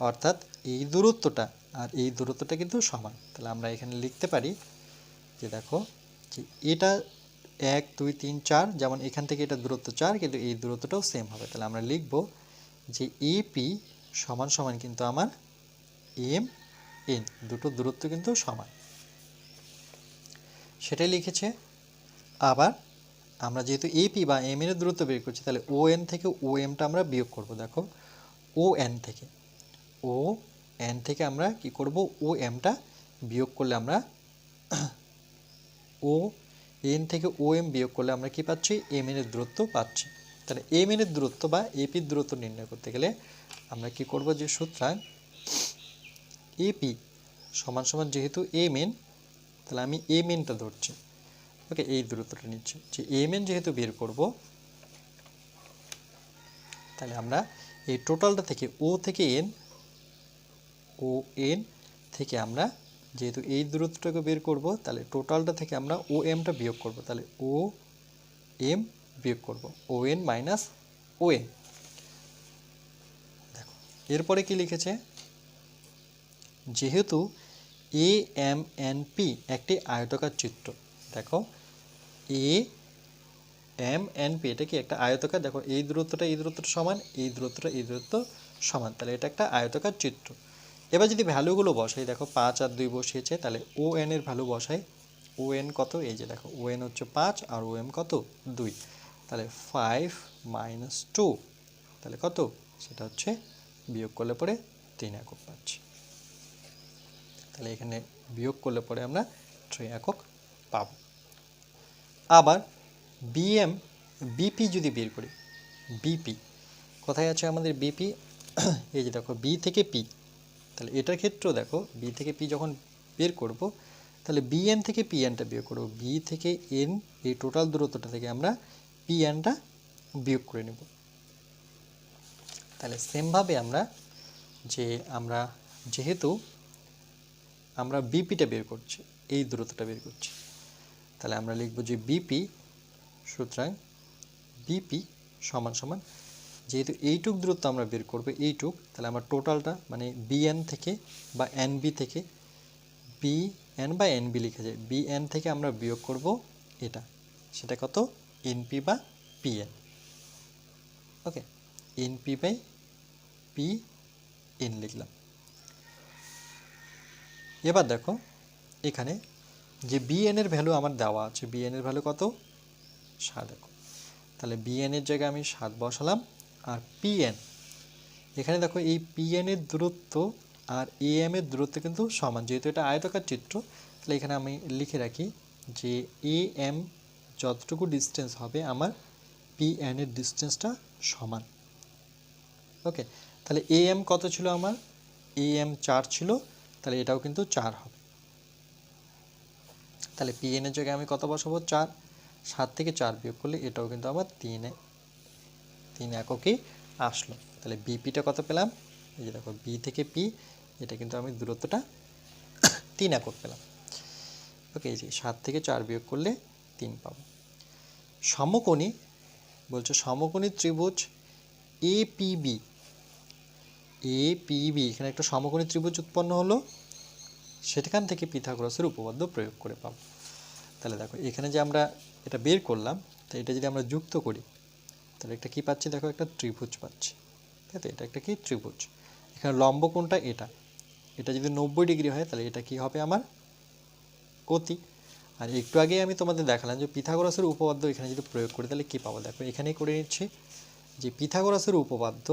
অর্থাৎ এই দূরত্বটা আর এই দূরত্বটা কিন্তু সমান। তাহলে আমরা এখানে লিখতে পারি যে দেখো, যে এটা 1 2 3 4, যেমন এখান থেকে এটা দূরত্ব 4, কিন্তু এই দূরত্বটাও সেম হবে। তাহলে আমরা লিখব যে এপি সমান সমান কিন্তু আমার এম এন, দুটো দূরত্ব কিন্তু সমান, সেটাই লিখেছে। আবার আমরা যেহেতু এপি বা এম এর দূরত্ব বের করছি, তাহলে ও এন থেকে ও এমটা আমরা বিয়োগ করব। দেখো, ও এন থেকে আমরা কি করব? ও এমটা বিয়োগ করলে আমরা ও এন থেকে ও এম বিয়োগ করলে আমরা কি পাচ্ছি? এম এর দূরত্ব পাচ্ছি। তাহলে এম এর দূরত্ব বা এপির দূরত্ব নির্ণয় করতে গেলে আমরা কি করব? যে সুতরাং এপি সমান সমান যেহেতু এম এন, তাহলে আমি এম এনটা ধরছি, ওকে, এই দূরত্বটা নিচ্ছি। যে এম এন যেহেতু বের করব, তাহলে আমরা এই টোটালটা থেকে ও থেকে এন, ও এন থেকে আমরা যেহেতু এই দূরত্বটাকে বের করব, তাহলে টোটালটা থেকে আমরা ও এমটা বিয়োগ করব। তাহলে ও এম বিয়োগ করব, O N minus O N. দেখো, এরপরে কি লিখেছে? যেহেতু এ এম এন পি একটি আয়তকার চিত্র। দেখো, এ এম এন পি এটা কি একটা আয়তকার। দেখো, এই দূরত্বটা সমান, এই দূরত্বটা এই দূরত্ব সমান, তাহলে এটা একটা আয়তকার চিত্র। এবার যদি ভ্যালুগুলো বসাই, দেখো 5 আর 2 বসিয়েছে, তাহলে ও এন এর ভ্যালু বসাই। ও এন কত? এই যে দেখো, ও এন হচ্ছে 5 আর ও এম কত? 2। তাহলে 5 মাইনাস 2, তাহলে কত? সেটা হচ্ছে বিয়োগ করলে পরে 3 একক পাচ্ছি। তাহলে এখানে বিয়োগ করলে পরে আমরা 3 একক পাব। আবার বিএম বিপি যদি বের করি, বিপি কোথায় আছে আমাদের? বিপি এই যে দেখো, বি থেকে পি। তাহলে এটার ক্ষেত্রেও দেখো, বি থেকে পি যখন বের করব, তাহলে বিএন থেকে পিএনটা বিয়োগ করব। বি থেকে এন এই টোটাল দূরত্বটা থেকে আমরা পিএনটা বিয়োগ করে নেব। তাহলে সেমভাবে আমরা যেহেতু আমরা বিপিটা বের করছি, এই দূরত্বটা বের করছি, তাহলে আমরা লিখব যে বিপি, সুতরাং বিপি সমান সমান, যেহেতু এইটুক দূরত্ব আমরা বের করবো, এইটুক, তাহলে আমরা টোটালটা মানে বিএন থেকে বা এনবি থেকে, বিএন বা এনবি লিখে যায়, বিএন থেকে আমরা বিয়োগ করব এটা, সেটা কত? এনপি বা PN, okay, NP by P N লিখলাম। এবার দেখো, এখানে যে বিএন এর ভ্যালু আমার দেওয়া আছে, বিএন এর ভ্যালু কত? 7 একক। তাহলে বিএন এর জায়গায় আমি 7 বসালাম। আর পিএন, এখানে দেখো, এই পিএন এর দূরত্ব আর এএম এর দূরত্ব কিন্তু সমান, যেহেতু এটা আয়তকার চিত্র। তাহলে এখানে আমি লিখে রাখি যে এএম যতটুকু ডিস্টেন্স হবে, আমার পিএন এর ডিস্টেন্সটা সমান, ওকে। তাহলে এএম কত ছিল আমার? এএম 4 ছিল, তাহলে এটাও কিন্তু 4 হবে। তাহলে পিএন এর জায়গায় আমি কত বসাবো? 4। 7 থেকে 4 বিয়োগ করলে এটাও কিন্তু আবার 3 এককই আসলো। তাহলে বিপিটা কত পেলাম? এই যে দেখো, বি থেকে পি, এটা কিন্তু আমি দূরত্বটা 3 একক পেলাম, ওকে। এই যে 7 থেকে 4 বিয়োগ করলে 3 পাবো। সমকোণী বলছে, সমকোণী ত্রিভুজ এপিবি, এখানে একটা সমকোণী ত্রিভুজ উৎপন্ন হলো, সেখান থেকে পিথাগোরাসের উপপাদ্য প্রয়োগ করে পাবো। তাহলে দেখো, এখানে যে আমরা এটা বের করলাম, তো এটা যদি আমরা যুক্ত করি, তাহলে একটা কি পাচ্ছি? দেখো, একটা ত্রিভুজ পাচ্ছি, তাই তো? এটা একটা কি? ত্রিভুজ। এখানে লম্ব কোণটা এটা, এটা যদি 90 ডিগ্রি হয়, তাহলে এটা কি হবে? আমার অতি। আর একটু আগে আমি তোমাদের দেখালাম যে পিথাগোরাসের উপপাদ্য এখানে যদি প্রয়োগ করি, তাহলে কি পাবো? দেখো, এখানেই করে নিচ্ছি যে পিথাগোরাসের উপপাদ্য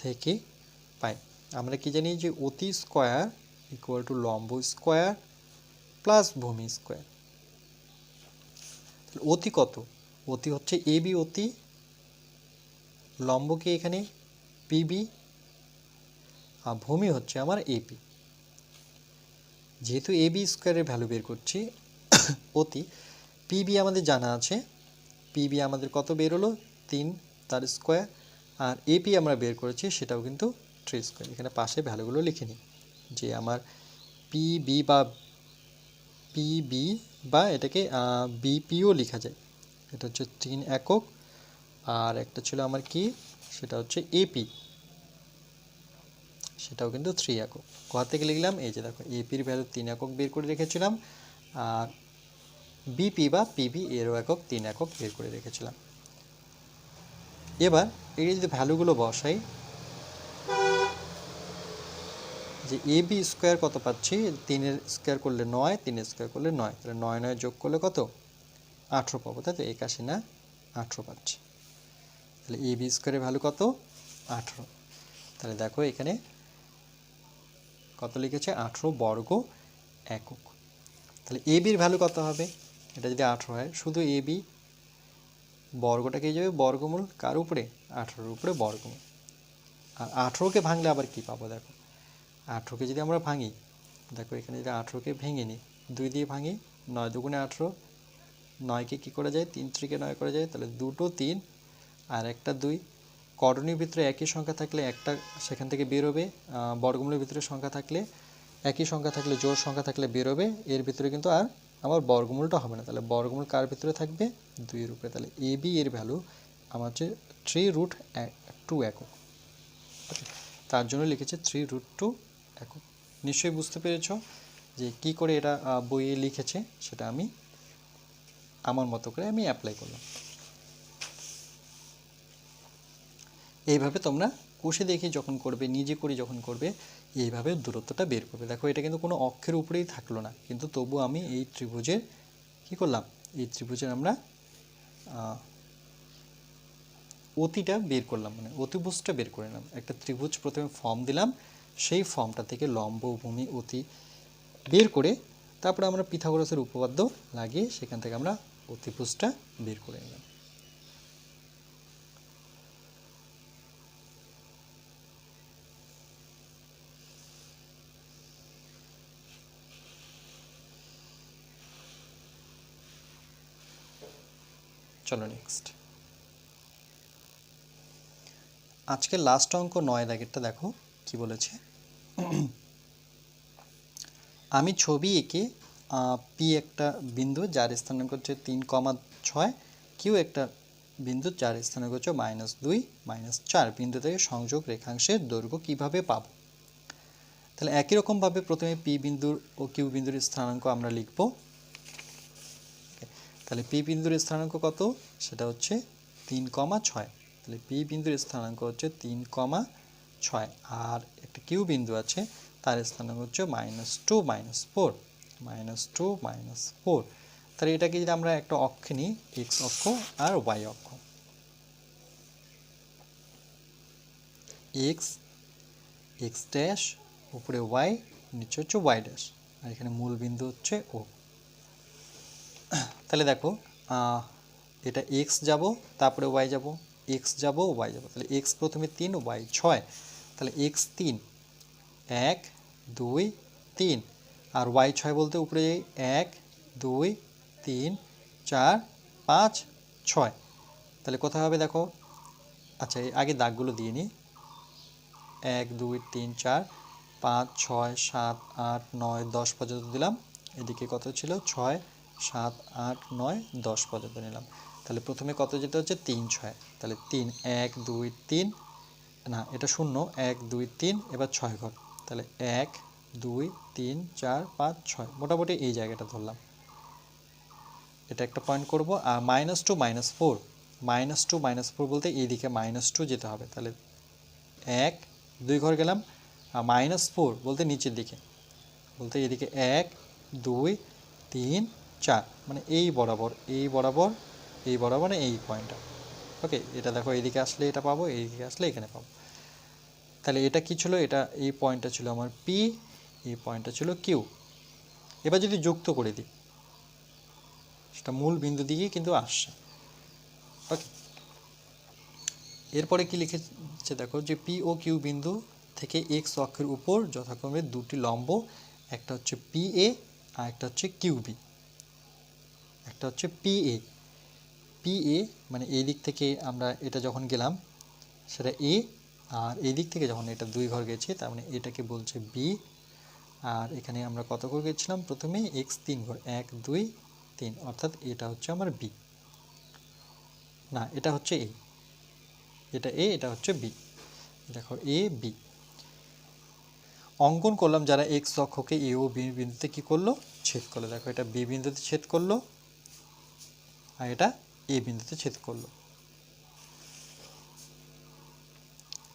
থেকে পাই। আমরা কি জানি যে অতি স্কোয়ার ইকুয়াল টু লম্ব স্কোয়ার প্লাস ভূমি স্কোয়ার। অতি কত? অতি হচ্ছে এবি অতি, লম্বকে এখানে পিবি, আর ভূমি হচ্ছে আমার এপি। যেহেতু এবি স্কোয়ারের ভ্যালু বের করছি অতি, পিবি আমাদের জানা আছে, পিবি আমাদের কত বের হলো 3 তার স্কোয়ার, আর এপি আমরা বের করেছি সেটাও কিন্তু 3 স্কোয়ার। এখানে পাশে ভ্যালুগুলো লিখে নিই যে আমার পিবি বা এটাকে বিপিও লেখা যায়, এটা হচ্ছে 3 একক, আর একটা ছিল আমার কি সেটা হচ্ছে এপি, সেটাও কিন্তু 3 একক। কোথা থেকে লিখলাম? এই যে দেখো এপির ভ্যালু 3 একক বের করে রেখেছিলাম, আর বিপি বা পিবি এরও একক 3 একক বের করে রেখেছিলাম। এবার এই যদি ভ্যালুগুলো বসাই, যে এবি স্কোয়ার কত পাচ্ছি, 3 স্কোয়ার করলে 9, 3 স্কোয়ার করলে 9, তাহলে 9 9 যোগ করলে কত 18 পাবো, তাই তো 81 না 18 পাচ্ছি। তাহলে এবি স্কোয়ারের ভ্যালু কত 18। তাহলে দেখো এখানে কত লিখেছে 18 বর্গ একক। তাহলে এবির ভ্যালু কত হবে? এটা যদি 18 হয়, শুধু এবি বর্গটা কি যাবে বর্গমূল কার উপরে? 18-এর উপরে বর্গমূল। আর 18কে ভাঙলে আবার কি পাবো? দেখো 18কে যদি আমরা ভাঙি, দেখো এখানে যদি 18কে ভেঙে নিই, 2 দিয়ে ভাঙি, 9 দুগুণে 18, 9কে কী করা যায় 3 3-কে 9 করা যায়, তাহলে 2টো 3 আর একটা 2, করণীর ভিতরে একই সংখ্যা থাকলে একটা সেখান থেকে বেরোবে, বর্গমূলের ভিতরে সংখ্যা থাকলে একই সংখ্যা থাকলে জোড় সংখ্যা থাকলে বেরোবে, এর ভিতরে কিন্তু আর আমার বর্গমূলটা হবে না। তাহলে বর্গমূল কার ভিতরে থাকবে? 2-এর উপরে। তাহলে এবি এর ভ্যালু আমার হচ্ছে 3√2 একক। তার জন্য লিখেছে 3√2 একক। নিশ্চয়ই বুঝতে পেরেছ যে কি করে এটা বইয়ে লিখেছে, সেটা আমি আমার মতো করে আমি অ্যাপ্লাই করলাম। এইভাবে তোমরা কষে দেখে যখন করবে, নিজে করে যখন করবে, এইভাবে দূরত্বটা বের করবে। দেখো এটা কিন্তু কোনো অক্ষের উপরেই থাকলো না, কিন্তু তবু আমি এই ত্রিভুজের কি করলাম, এই ত্রিভুজের আমরা অতিটা বের করলাম, মানে অতিভুজটা বের করে নিলাম। একটা ত্রিভুজ প্রথমে ফর্ম দিলাম, সেই ফর্মটা থেকে লম্ব ভূমি অতি বের করে তারপরে আমরা পিথাগোরাসের উপপাদ্য লাগিয়ে সেখান থেকে আমরা অতিভুজটা বের করে নিলাম। চলো নেক্সট, আজকে লাস্ট অঙ্ক 9 দাগেরটা দেখো কি বলেছে। আমি ছবি এঁকে পি একটা বিন্দু যার স্থানাঙ্ক হচ্ছে 3,6, কিউ একটা বিন্দু যার স্থানাঙ্ক হচ্ছে -2 -4 বিন্দু থেকে সংযোগ রেখাংশের দৈর্ঘ্য কিভাবে পাব? তাহলে একই রকমভাবে প্রথমে পি বিন্দুর ও কিউ বিন্দুর স্থানাঙ্ক আমরা লিখব। তাহলে পি বিন্দুর স্থানাঙ্ক কত? সেটা হচ্ছে 3,6। তাহলে পি বিন্দুর স্থানাঙ্ক হচ্ছে 3,6, আর একটা কিউ বিন্দু আছে তার স্থানাঙ্ক হচ্ছে -2 -4, -2 -4। তাহলে এটাকে যদি আমরা একটা অক্ষে নিই, এক্স অক্ষ আর ওয়াই অক্ষ, এক্স এক্স ড্যাশ, উপরে ওয়াই, নিচে হচ্ছে ওয়াই ড্যাশ, আর এখানে মূল বিন্দু হচ্ছে ও। তাহলে দেখো এটা এক্স যাব, তারপরে ওয়াই যাব, এক্স যাব ওয়াই যাব। তাহলে এক্স প্রথমে 3, ওয়াই 6, তাহলে এক্স 3, 1 2 3, আর ওয়াই 6 বলতে উপরে 1 2 3 4 5 6। তাহলে কোথায় হবে দেখো, আচ্ছা আগে দাগগুলো দিয়ে নিই, 1 2 3 4 5 6 7 8 9 10 পর্যন্ত দিলাম। এদিকে কত ছিল 6 7 8 9 10 পর্যন্ত নিলাম। তাহলে প্রথমে কত যেটা হচ্ছে 3 6, তাহলে 3 1 2 3, না এটা 0 1 2 3, এবার 6 ঘর, তাহলে 1 2 3 4 5 6, মোটামুটি এই জায়গাটা ধরলাম। এটা একটা পয়েন্ট করব। আর -2 -4, -2 -4 বলতে এইদিকে -2 যেতে হবে। তাহলে 1 2 ঘর গেলাম, আর -4 বলতে নিচের দিকে, বলতে এদিকে 1 2 3 4, মানে এই বরাবর এই বরাবর এই বরাবর এই পয়েন্টটা। ওকে, এটা দেখো এইদিকে আসলে এটা পাবো, এইদিকে আসলে এখানে পাবো। তাহলে এটা কি ছিল, এটা এই পয়েন্টটা ছিল আমার পি, এই পয়েন্টটা ছিল কিউ। এবার যদি যুক্ত করে দিই, সেটা মূল বিন্দু দিকেই কিন্তু আসছে। ওকে, এরপরে কি লিখেছে দেখো, যে পি ও কিউ বিন্দু থেকে এক্স অক্ষের উপর যথাক্রমে দুটি লম্ব, একটা হচ্ছে পি এ আর একটা হচ্ছে কিউ বি। একটা হচ্ছে পি এ, পি এ মানে এই দিক থেকে আমরা এটা যখন গেলাম সেটা এ, আর এই দিক থেকে যখন এটা 2 ঘর গেছে তার মানে এটাকে বলছে বি। আর এখানে আমরা কত ঘর গেছিলাম, প্রথমে এক্স 3 ঘর, 1 2 3, অর্থাৎ এটা হচ্ছে আমার বি, না এটা হচ্ছে এ, এটা এ, এটা হচ্ছে বি। দেখো এ বি অঙ্কন করলাম, যারা এক্স অক্ষকে এ ও বি বিন্দুতে কী করলো, ছেদ করলো। দেখো এটা বি বিন্দুতে ছেদ করলো আর এটা এ বিন্দুতে ছেদ করলো।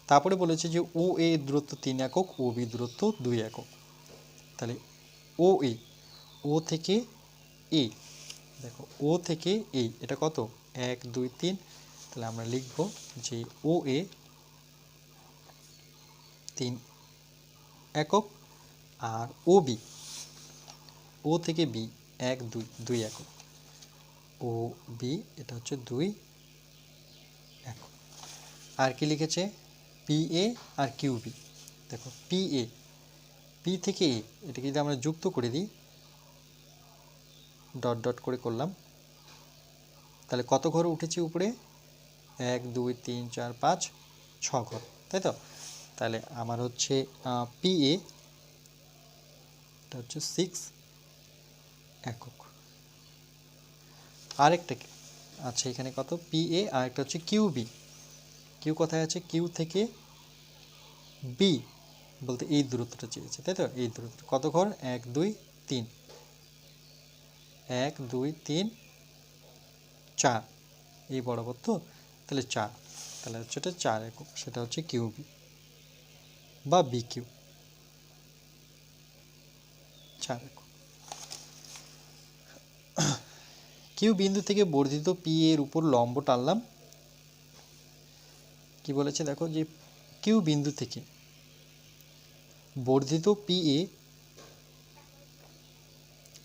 তারপরে বলেছে যে ও এ দূরত্ব 3 একক, ও বি দূরত্ব 2 একক। তাহলে ও এ, ও থেকে এ, দেখো ও থেকে এ এটা কত, 1 2 3। তাহলে আমরা লিখব যে ও এ 3 একক, আর ও বি, ও থেকে বি 1 2 2 একক, ও বি এটা হচ্ছে 2 একক। আর কি লিখেছে, পি এ আর কিউ বি। দেখো পি এ, পি থেকে এ, এটাকে যদি আমরা যুক্ত করে দিই, ডট ডট করে করলাম, তাহলে কত ঘর উঠেছে উপরে, 1 2 3 4 5 6 ঘর, তাই তো। তাহলে আমার হচ্ছে পি এ এটা হচ্ছে 6 একক। আরেকটা আচ্ছা এখানে কত, পি এ, আর একটা হচ্ছে কিউ বি। কিউ কোথায় আছে, কিউ থেকে বি বলতে এই দূরত্বটা চেয়েছে, তাই তো। এই দূরত্ব কত ঘর, 1 2 3, 1 2 3 4, এই বরাবর তো, তাহলে 4, তাহলে হচ্ছে এটা 4 একক, সেটা হচ্ছে কিউ বি বা বি কিউ, 4 একক। কিউ বিন্দু থেকে বর্ধিত পি এর উপর লম্ব টানলাম। কি বলেছে দেখো, যে কিউ বিন্দু থেকে বর্ধিত পি এ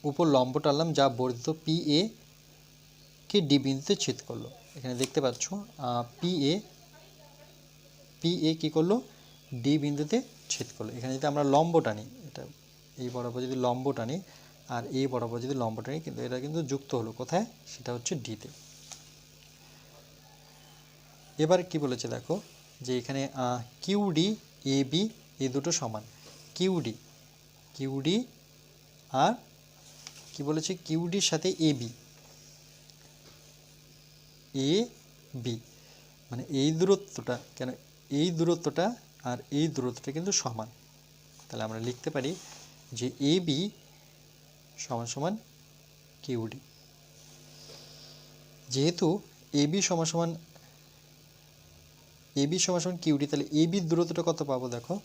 উপর লম্ব টানলাম, যা বর্ধিত পি এ কে ডি বিন্দুতে ছেদ করলো। এখানে দেখতে পাচ্ছ পি এ কী করলো, ডি বিন্দুতে ছেদ করলো। এখানে যদি আমরা লম্ব টানি, এটা এই বরাবর যদি লম্ব টানি আর এই বরাবর যদি লম্ব টানি, কিন্তু এটা কিন্তু যুক্ত হলো কোথায়, সেটা হচ্ছে ডিতে। এবার কি বলেছে দেখো, যে এখানে কিউ ডি এ বি এই দুটো সমান, কিউ ডি আর কি বলেছে, কিউ ডির সাথে এ বি মানে এই দূরত্বটা, কেন এই দূরত্বটা আর এই দূরত্বটা কিন্তু সমান। তাহলে আমরা লিখতে পারি যে এ বি সমান সমান কিউডি। যেহেতু এ বি সমান সমান কিউডি, তাহলে এ বির দূরত্বটা কত পাবো দেখো,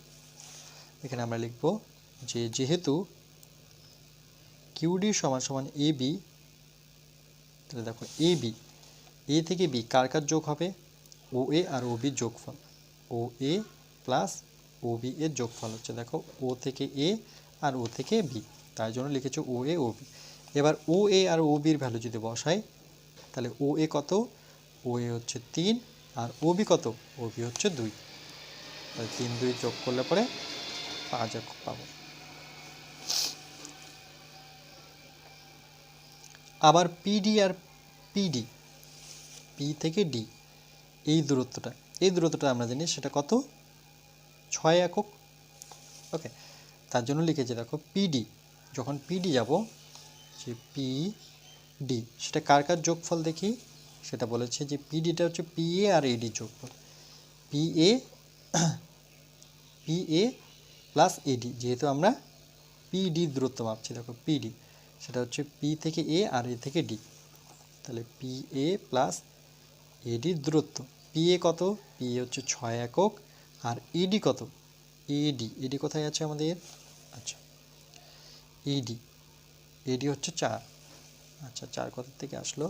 এখানে আমরা লিখব যে যেহেতু কিউডি সমান সমান এ বি, তাহলে দেখো এ বি, এ থেকে বি কার কার যোগ হবে, ও এ আর ও বির যোগফল, ও এ প্লাস ও বি এর যোগফল হচ্ছে দেখো ও থেকে এ আর ও থেকে বি, তাই জন্য লিখেছো ও এ ও বি। এবার ও এ আর ও বির ভ্যালু যদি বসাই, তাহলে ও এ কত, ও এ হচ্ছে 3, আর ও বি কত, ও বি হচ্ছে 2, তাহলে 3 2 যোগ করলে পরে 5 একক পাবো। আবার পিডি আর পিডি, পি থেকে ডি এই দূরত্বটা আমরা জানি সেটা কত, 6 একক। ওকে, তার জন্য লিখেছি দেখো পিডি, যখন পিডি যাব, যে পিডি সেটা কার কার যোগফল দেখি, সেটা বলেছে যে পিডিটা হচ্ছে পি এ আর এডি যোগফল, পি এ প্লাস এডি, যেহেতু আমরা পিডি দূরত্ব মাপছি, দেখো পিডি সেটা হচ্ছে পি থেকে এ আর এ থেকে ডি, তাহলে পি এ প্লাস এডির দূরত্ব, পি এ কত, পি এ হচ্ছে 6 একক, আর এডি কত, এডি কোথায় আছে আমাদের, আচ্ছা এডি হচ্ছে 4, আচ্ছা 4 কোথা থেকে আসলো,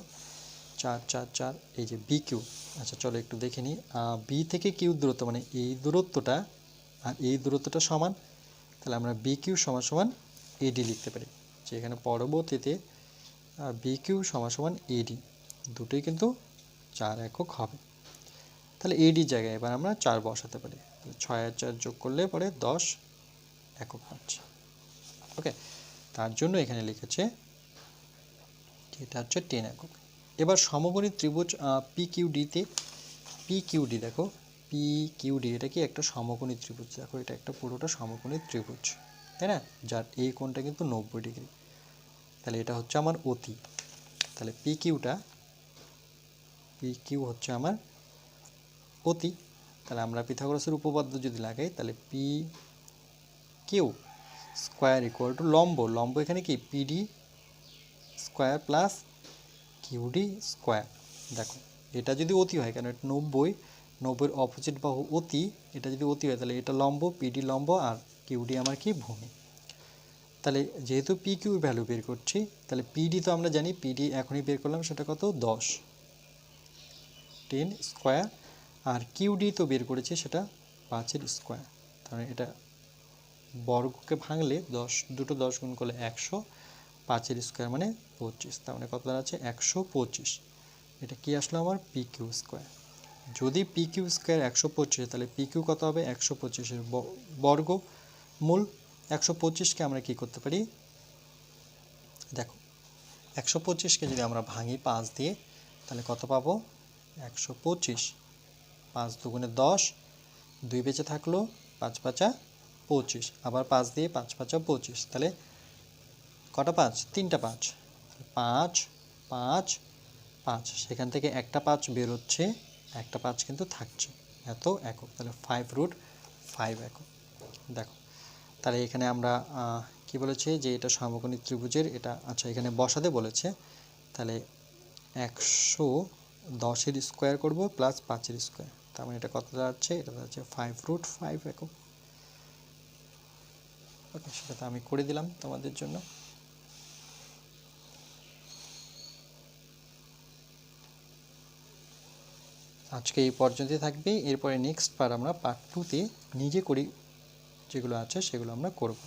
4 4 4, এই যে বি কিউ। আচ্ছা চলো একটু দেখে নিই, বি থেকে কিউ দূরত্ব মানে এই দূরত্বটা, আর এই দূরত্বটা সমান, তাহলে আমরা বি কিউ সমান সমান এডি লিখতে পারি, যে এখানে পরবর্তীতে বি কিউ সমান সমান এডি, দুটোই কিন্তু 4 একক হবে। তাহলে এডির জায়গায় এবার আমরা 4 বসাতে পারি, তাহলে 6 আর 4 যোগ করলে পরে 10 একক পাচ্ছি। ওকে, তার জন্য এখানে লিখেছে এটা হচ্ছে 10 একক। এবার সমকোণী ত্রিভুজ পিকিউডিতে, পিকিউডি দেখো, পিকিউডি এটা কি একটা সমকোণী ত্রিভুজ, দেখো এটা একটা পুরোটা সমকোণী ত্রিভুজ, তাই না, যার এই কোণটা কিন্তু 90 ডিগ্রি। তাহলে এটা হচ্ছে আমার অতি, তাহলে পিকিউ হচ্ছে আমার অতি। তাহলে আমরা পিথাগোরাসের উপপাদ্য যদি লাগাই, তাহলে P Q square equal to লম্ব, লম্ব এখানে কি PD square plus QD square. দেখো এটা যদি অতি হয়, কারণ এটা 90 অপোজিট বাহু অতি, এটা যদি অতি হয় তাহলে এটা লম্ব, পিডি লম্ব আর কিউডি আমার কি ভূমি। তাহলে যেহেতু পি কিউ ভ্যালু বের করছি, তাহলে পিডি তো আমরা জানি, পিডি এখনই বের করলাম, সেটা কত 10 স্কোয়ার, আর কিউডি তো বের করেছি সেটা 5 স্কোয়ার। তাহলে এটা বর্গকে ভাঙলে 10 দুটো 10 গুণ করলে 100, 5 স্কোয়ার মানে 25, তার মানে কত দাঁড়াচ্ছে 125। এটা কি আসলো আমার পি কিউ স্কোয়ার। যদি পি কিউ স্কোয়ার 125, তাহলে পি কিউ কত হবে 125-এর বর্গমূল। 125কে আমরা কি করতে পারি, দেখো 125কে যদি আমরা ভাঙি 5 দিয়ে, তাহলে কত পাবো 125, 5 দুগুণে 10, 2 বেঁচে থাকলো, 5 পাঁচা 25, আবার 5 দিয়ে 5 পাঁচা 25, তাহলে কটা 5, 3টা 5, 5 5 5, সেখান থেকে একটা 5 বেরোচ্ছে, একটা 5 কিন্তু থাকছে, এত একক, তাহলে 5√5 একক। দেখো তাহলে এখানে আমরা কি বলেছে যে এটা সমকোণী ত্রিভুজের, এটা আচ্ছা এখানে বসাতে বলেছে, তাহলে 110-এর স্কোয়ার করব প্লাস 5-এর স্কোয়ার, তার মানে এটা কত দাঁড়াচ্ছে, এটা দাঁড়াচ্ছে 5√5 একক। ওকে, সেটা তো আমি করে দিলাম তোমাদের জন্য। আজকে এই পর্যন্তই থাকবে, এরপরে নেক্সট পার্ট আমরা পার্ট 2-তে নিজে করি যেগুলো আছে সেগুলো আমরা করব।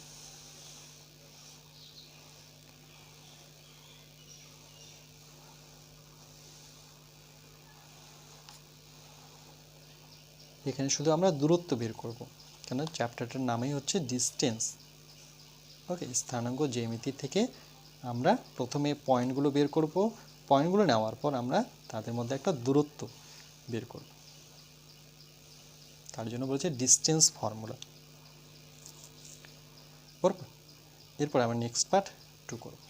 এখানে শুধু আমরা দূরত্ব বের করব, কেন চ্যাপ্টারটার নামই হচ্ছে ডিস্টেন্স। ওকে, স্থানাঙ্ক জ্যামিতি থেকে আমরা প্রথমে পয়েন্টগুলো বের করব, পয়েন্টগুলো নেওয়ার পর আমরা তাদের মধ্যে একটা দূরত্ব বের করব, তার জন্য বলছে ডিস্টেন্স ফর্মুলা করব। এরপর আমরা নেক্সট পার্ট 2 করব।